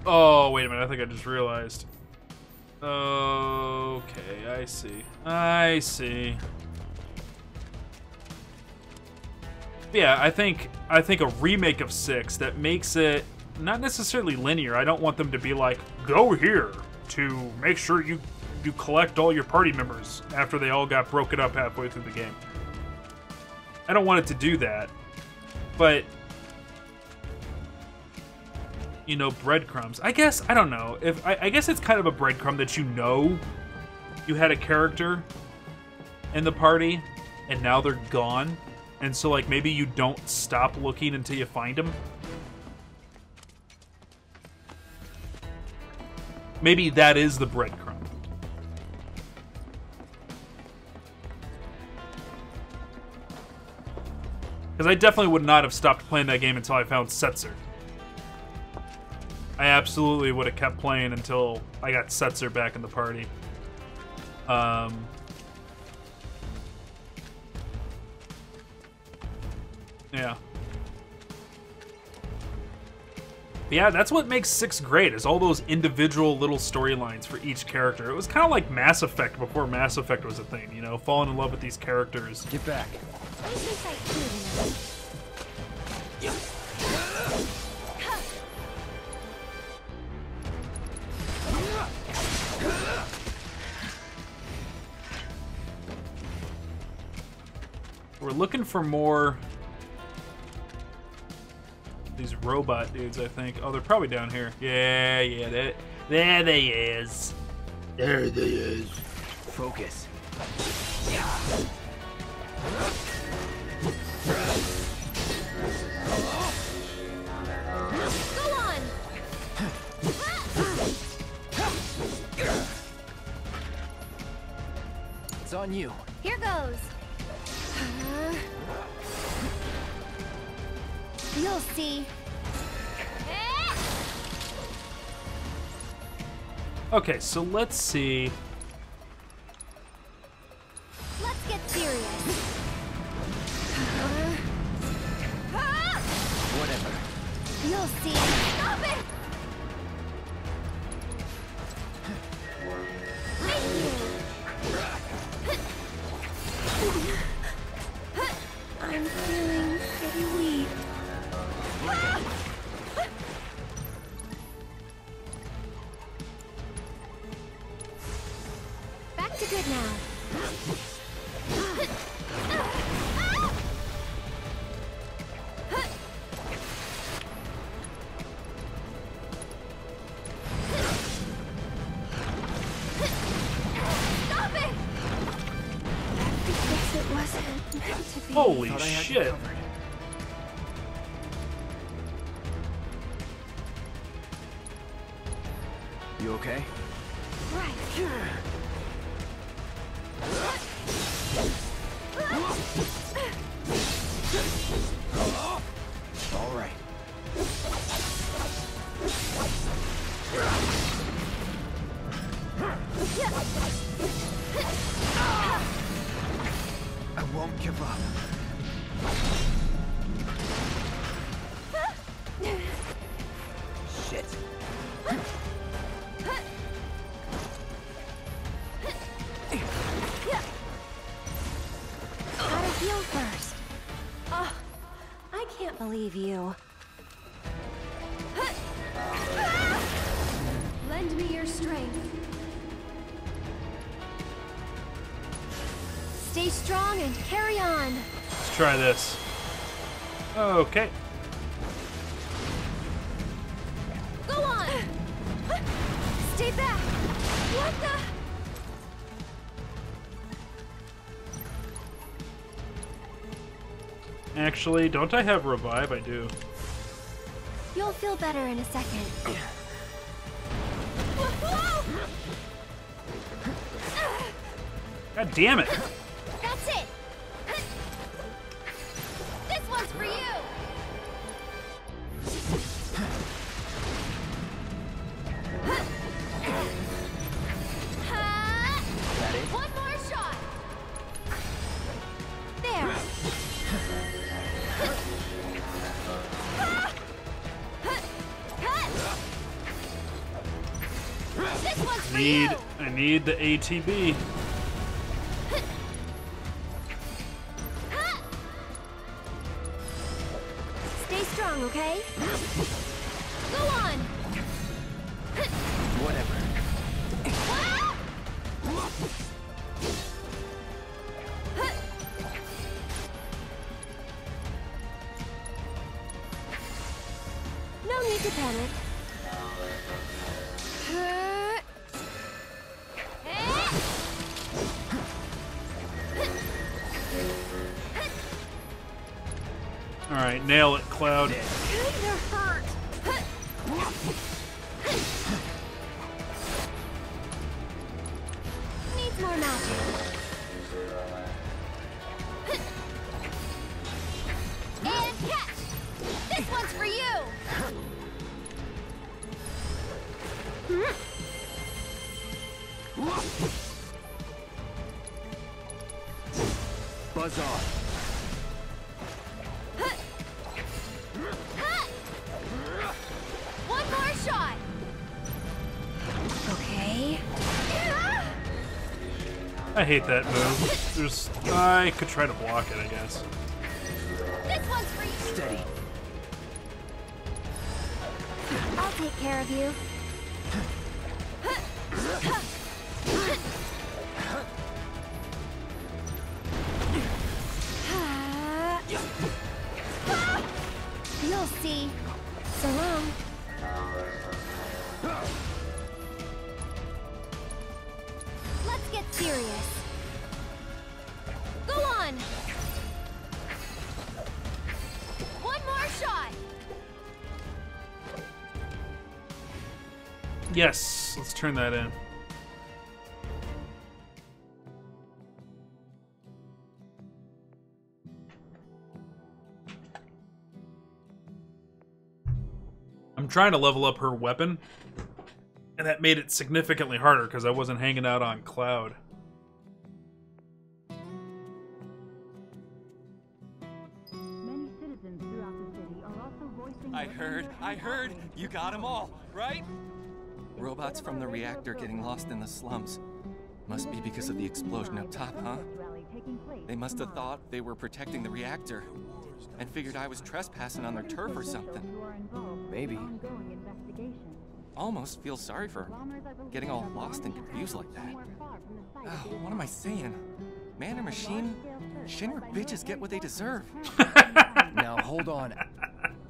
Oh, wait a minute. I think I just realized. Okay, I see. I see. Yeah, I think a remake of 6 that makes it not necessarily linear. I don't want them to be like, go here to make sure you collect all your party members after they all got broken up halfway through the game. I don't want it to do that. But, you know, breadcrumbs. I guess, I don't know. I guess it's kind of a breadcrumb that you know you had a character in the party and now they're gone, and so like maybe you don't stop looking until you find them. Maybe that is the breadcrumb. Because I definitely would not have stopped playing that game until I found Setzer. I absolutely would have kept playing until I got Setzer back in the party. Yeah. But yeah, that's what makes 6 great, is all those individual little storylines for each character. It was kind of like Mass Effect before Mass Effect was a thing, you know, falling in love with these characters. Get back. We're looking for more... these robot dudes, I think. Oh, they're probably down here. Yeah, there they is. There they is. Focus. Go on! It's on you. Here goes. You'll see. Okay, so let's see. Let's get serious. Whatever. You'll see. Stop it! I'm feeling pretty weak. Back to good now. Stop it! Because it wasn't meant to be. Holy Thought I had you shit. covered. You okay? Right. All right. I won't give up. Shit. Gotta heal first. Oh, I can't believe you. Lend me your strength. Stay strong and carry on. Let's try this. Okay. Go on. Stay back. What the? Actually, don't I have revive? I do. You'll feel better in a second. God damn it. That's it. This one's for you. One more shot. There. This one's for you. I need the ATB. Stay strong, okay? Go on. Whatever. No need to panic. Alright, nail it, Cloud. Kinda hurt. Needs more magic. And catch! This one's for you! Buzz on. One more shot! Okay. I hate that move. I could try to block it, I guess. This one's for you! Steady. I'll take care of you. You'll see. So long. Let's get serious. Go on! One more shot! Yes, let's turn that in. I'm trying to level up her weapon, and that made it significantly harder because I wasn't hanging out on Cloud. I heard! You got them all, right? Robots from the reactor getting lost in the slums. Must be because of the explosion up top, huh? They must have thought they were protecting the reactor and figured I was trespassing on their turf or something. Maybe. Almost feel sorry for getting all lost and confused like that. Oh, what am I saying? Man or machine? Shinra bitches get what they deserve. Now hold on.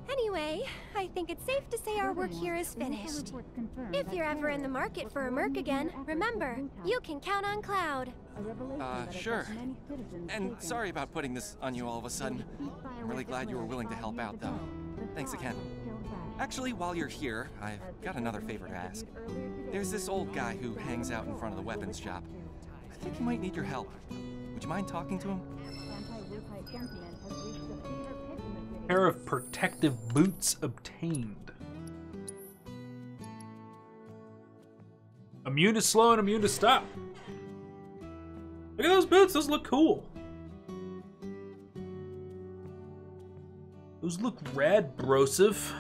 Anyway, I think it's safe to say our work here is finished. If you're ever in the market for a merc again, remember, you can count on Cloud. Sure. And sorry about putting this on you all of a sudden. I'm really glad you were willing to help out, though. Thanks again. Actually, while you're here, I've got another favor to ask. There's this old guy who hangs out in front of the weapons shop. I think he might need your help. Would you mind talking to him? Pair of protective boots obtained. Immune to slow and immune to stop. Look at those boots, those look cool. Those look rad, brosive.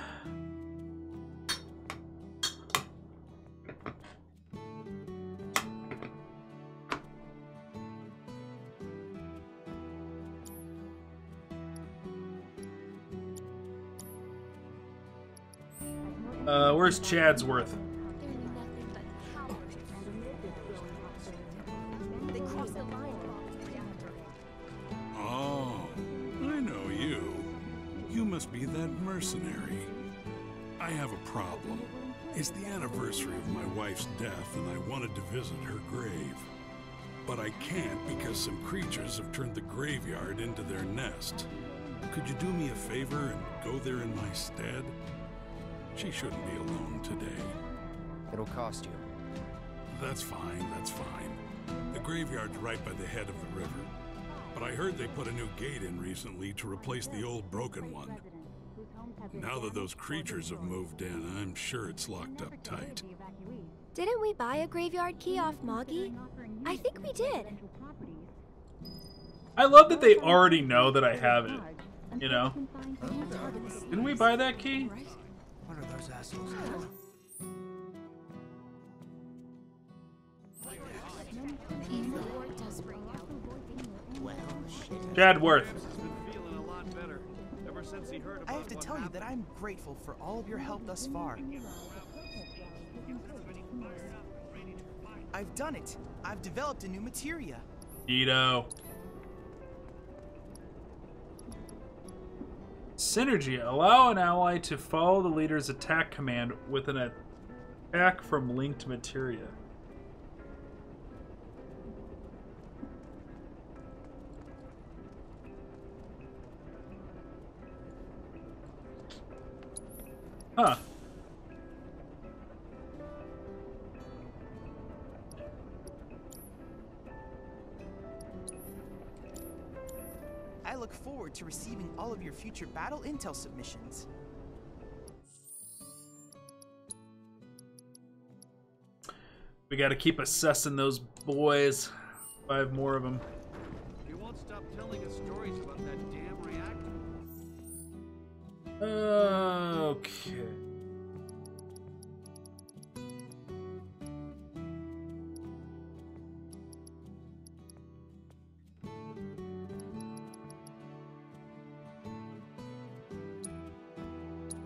Where's Chadsworth? Oh, I know you. You must be that mercenary. I have a problem. It's the anniversary of my wife's death, and I wanted to visit her grave. But I can't because some creatures have turned the graveyard into their nest. Could you do me a favor and go there in my stead? She shouldn't be alone today. It'll cost you. That's fine, that's fine. The graveyard's right by the head of the river. But I heard they put a new gate in recently to replace the old broken one. Now that those creatures have moved in, I'm sure it's locked up tight. Didn't we buy a graveyard key off Moggy? I think we did. I love that they already know that I have it. You know? Didn't we buy that key? What are those assholes? Chadworth. I have to tell you that I'm grateful for all of your help thus far. I've done it. I've developed a new materia. Neato. Synergy. Allow an ally to follow the leader's attack command with an attack from linked materia. Huh. I look forward to receiving all of your future battle intel submissions. We gotta keep assessing those boys. 5 more of them. You won't stop telling us stories about that damn reactor. Okay.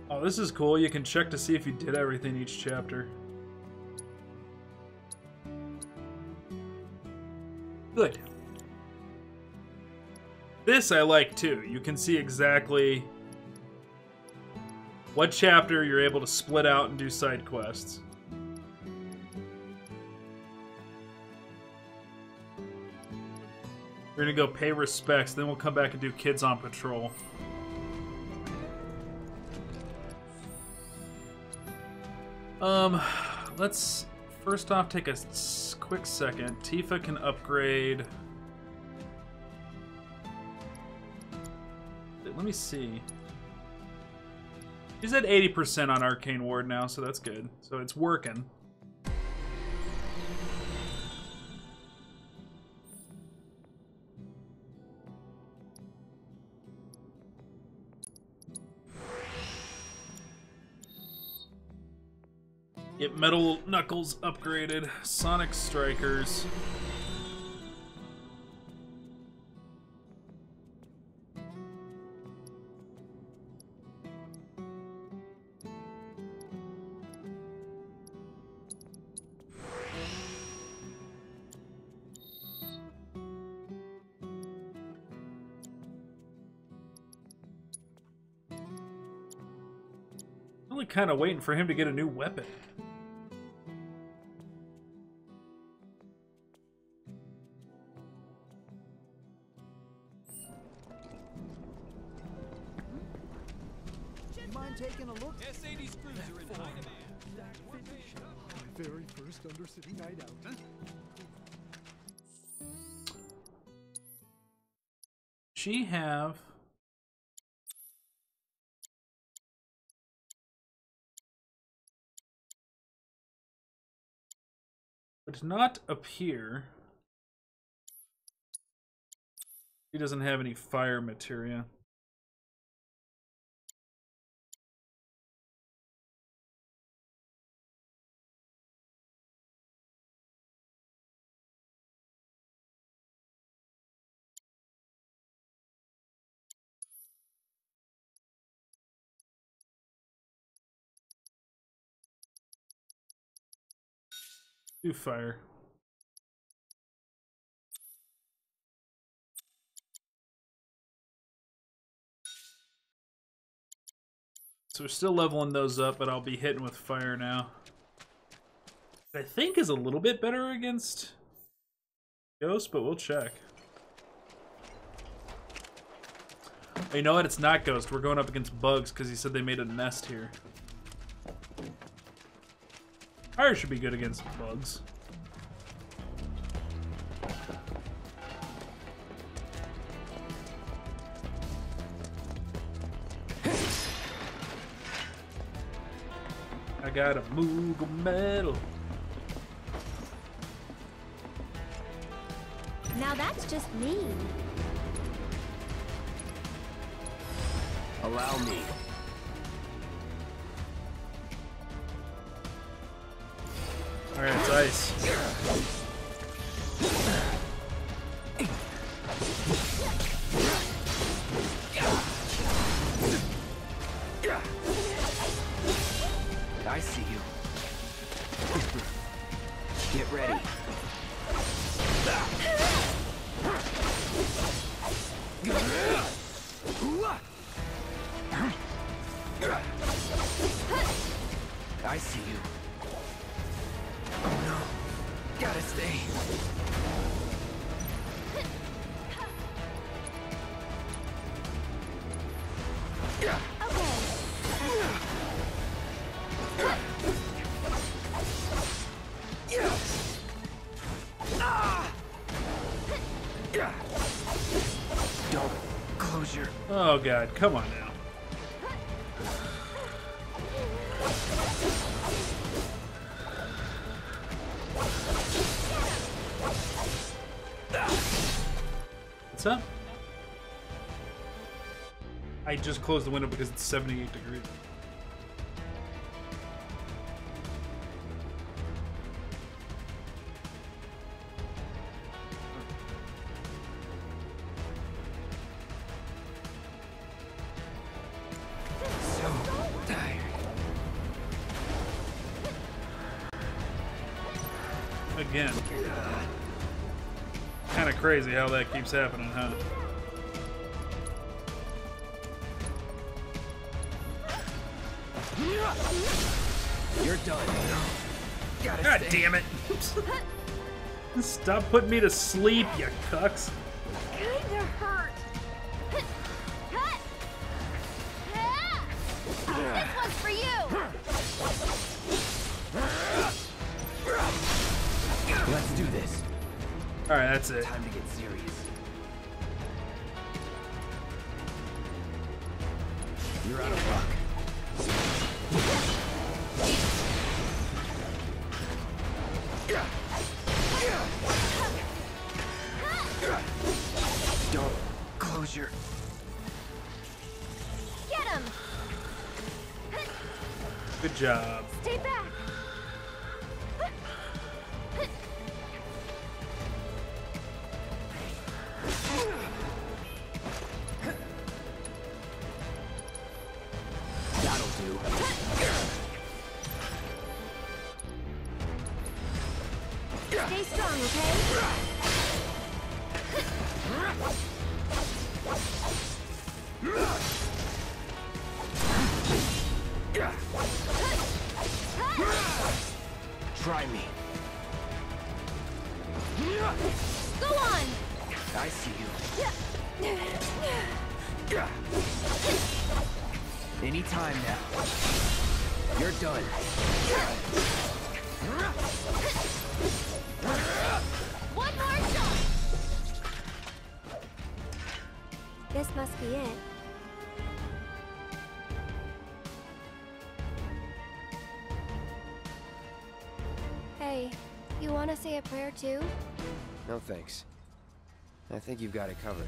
Oh, this is cool. You can check to see if you did everything each chapter. Good. This I like too. You can see exactly what chapter you're able to split out and do side quests. We're gonna go pay respects, then we'll come back and do Kids on Patrol. Let's first off take a quick second. Tifa can upgrade. Let me see. She's at 80% on Arcane Ward now, so that's good. So it's working. Get Metal Knuckles upgraded. Sonic Strikers. Only kind of waiting for him to get a new weapon. Taking a look. SAD's cruiser in high demand. My very first Undercity night out. Huh? She have would not appear. She doesn't have any fire materia. Do fire. So we're still leveling those up, but I'll be hitting with fire now. I think is a little bit better against Ghost, but we'll check. Oh, you know what? It's not Ghost. We're going up against Bugs because he said they made a nest here. Fire should be good against Bugs. I got a Moogle medal. Now that's just mean. Allow me. Alright, it's ice. I see you. Get ready. I see you. Oh no. Gotta stay. Don't close your... Oh god, come on now. What's up? I just closed the window because it's 78 degrees. So tired. Again. Kind of crazy how that keeps happening, huh? You're done. God damn it. Stop putting me to sleep, you cucks. Kinda hurt. This one's for you. Let's do this. Alright, that's it. Time to get serious. You're out of luck. Don't close your... Get him. Good job. Stay back. That'll do. Stay strong, okay? Try me. Go on. I see you. Anytime now. You're done. One more shot. This must be it. Hey, you want to say a prayer too? No thanks. I think you've got it covered.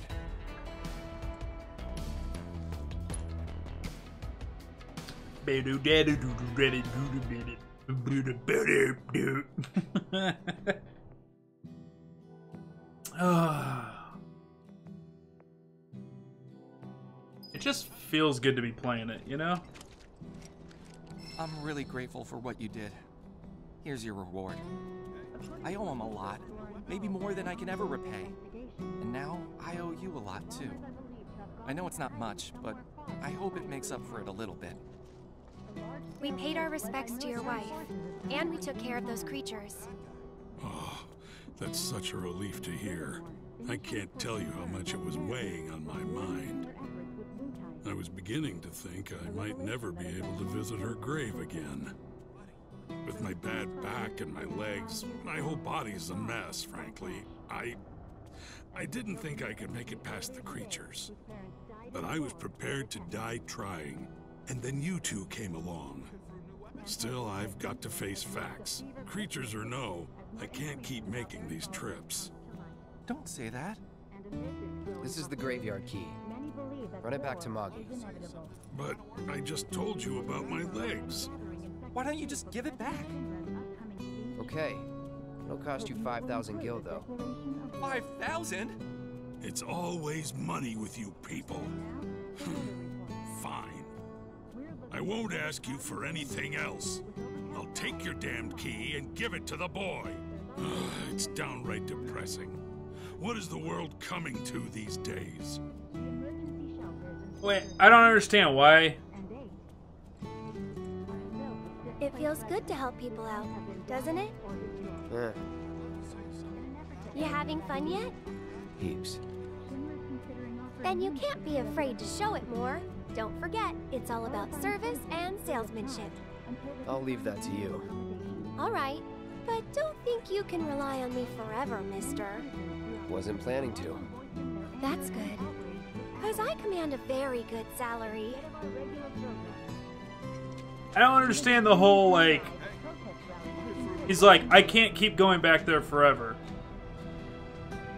It just feels good to be playing it, you know? I'm really grateful for what you did. Here's your reward. I owe him a lot, maybe more than I can ever repay. And now I owe you a lot too. I know it's not much, but I hope it makes up for it a little bit. We paid our respects to your wife, and we took care of those creatures. Oh, that's such a relief to hear. I can't tell you how much it was weighing on my mind. I was beginning to think I might never be able to visit her grave again. With my bad back and my legs, my whole body's a mess, frankly. I didn't think I could make it past the creatures. But I was prepared to die trying, and then you two came along. Still, I've got to face facts. Creatures or no, I can't keep making these trips. Don't say that. This is the graveyard key. Run it back to Moggy. But I just told you about my legs. Why don't you just give it back? Okay. It'll cost you 5,000 gil, though. 5,000? It's always money with you people. Fine. I won't ask you for anything else. I'll take your damned key and give it to the boy. It's downright depressing. What is the world coming to these days? Wait, I don't understand why. It feels good to help people out, doesn't it? Eh, You having fun yet? heaps. Then you can't be afraid to show it more. Don't forget, it's all about service and salesmanship. I'll leave that to you. All right, but don't think you can rely on me forever, mister. Wasn't planning to. That's good. Because I command a very good salary. I don't understand the whole, like... He's like, I can't keep going back there forever.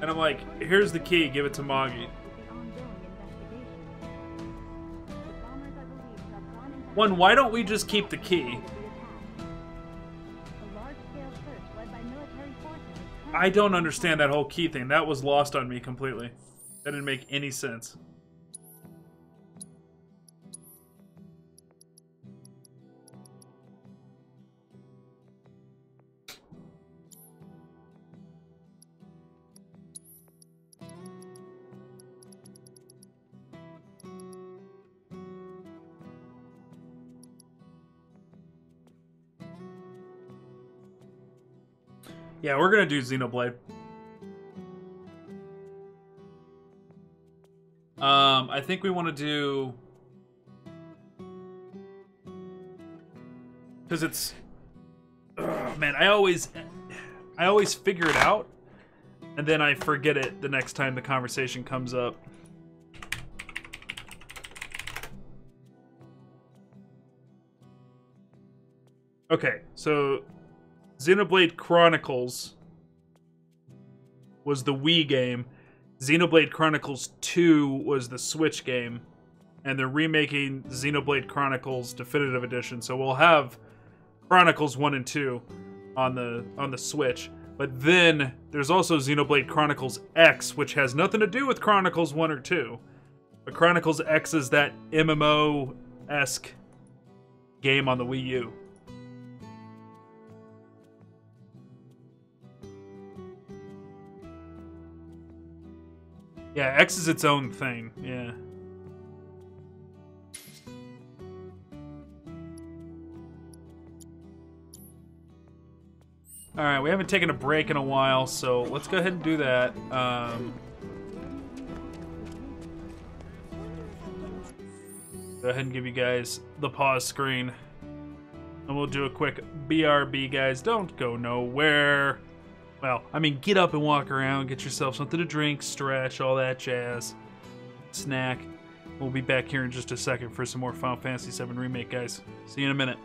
And I'm like, here's the key, give it to Moggy. One, why don't we just keep the key? I don't understand that whole key thing. That was lost on me completely. That didn't make any sense. Yeah, we're gonna do Xenoblade. I think we want to do... Because it's... man, I always figure it out, and then I forget it the next time the conversation comes up. Okay, so... Xenoblade Chronicles was the Wii game. Xenoblade Chronicles 2 was the Switch game. And they're remaking Xenoblade Chronicles Definitive Edition. So we'll have Chronicles 1 and 2 on the Switch. But then there's also Xenoblade Chronicles X, which has nothing to do with Chronicles 1 or 2. But Chronicles X is that MMO-esque game on the Wii U. Yeah, X is its own thing, yeah. Alright, we haven't taken a break in a while, so let's go ahead and do that. Go ahead and give you guys the pause screen. And we'll do a quick BRB, guys. Don't go nowhere. Well, I mean, get up and walk around, get yourself something to drink, stretch, all that jazz. Snack. We'll be back here in just a second for some more Final Fantasy VII Remake, guys. See you in a minute.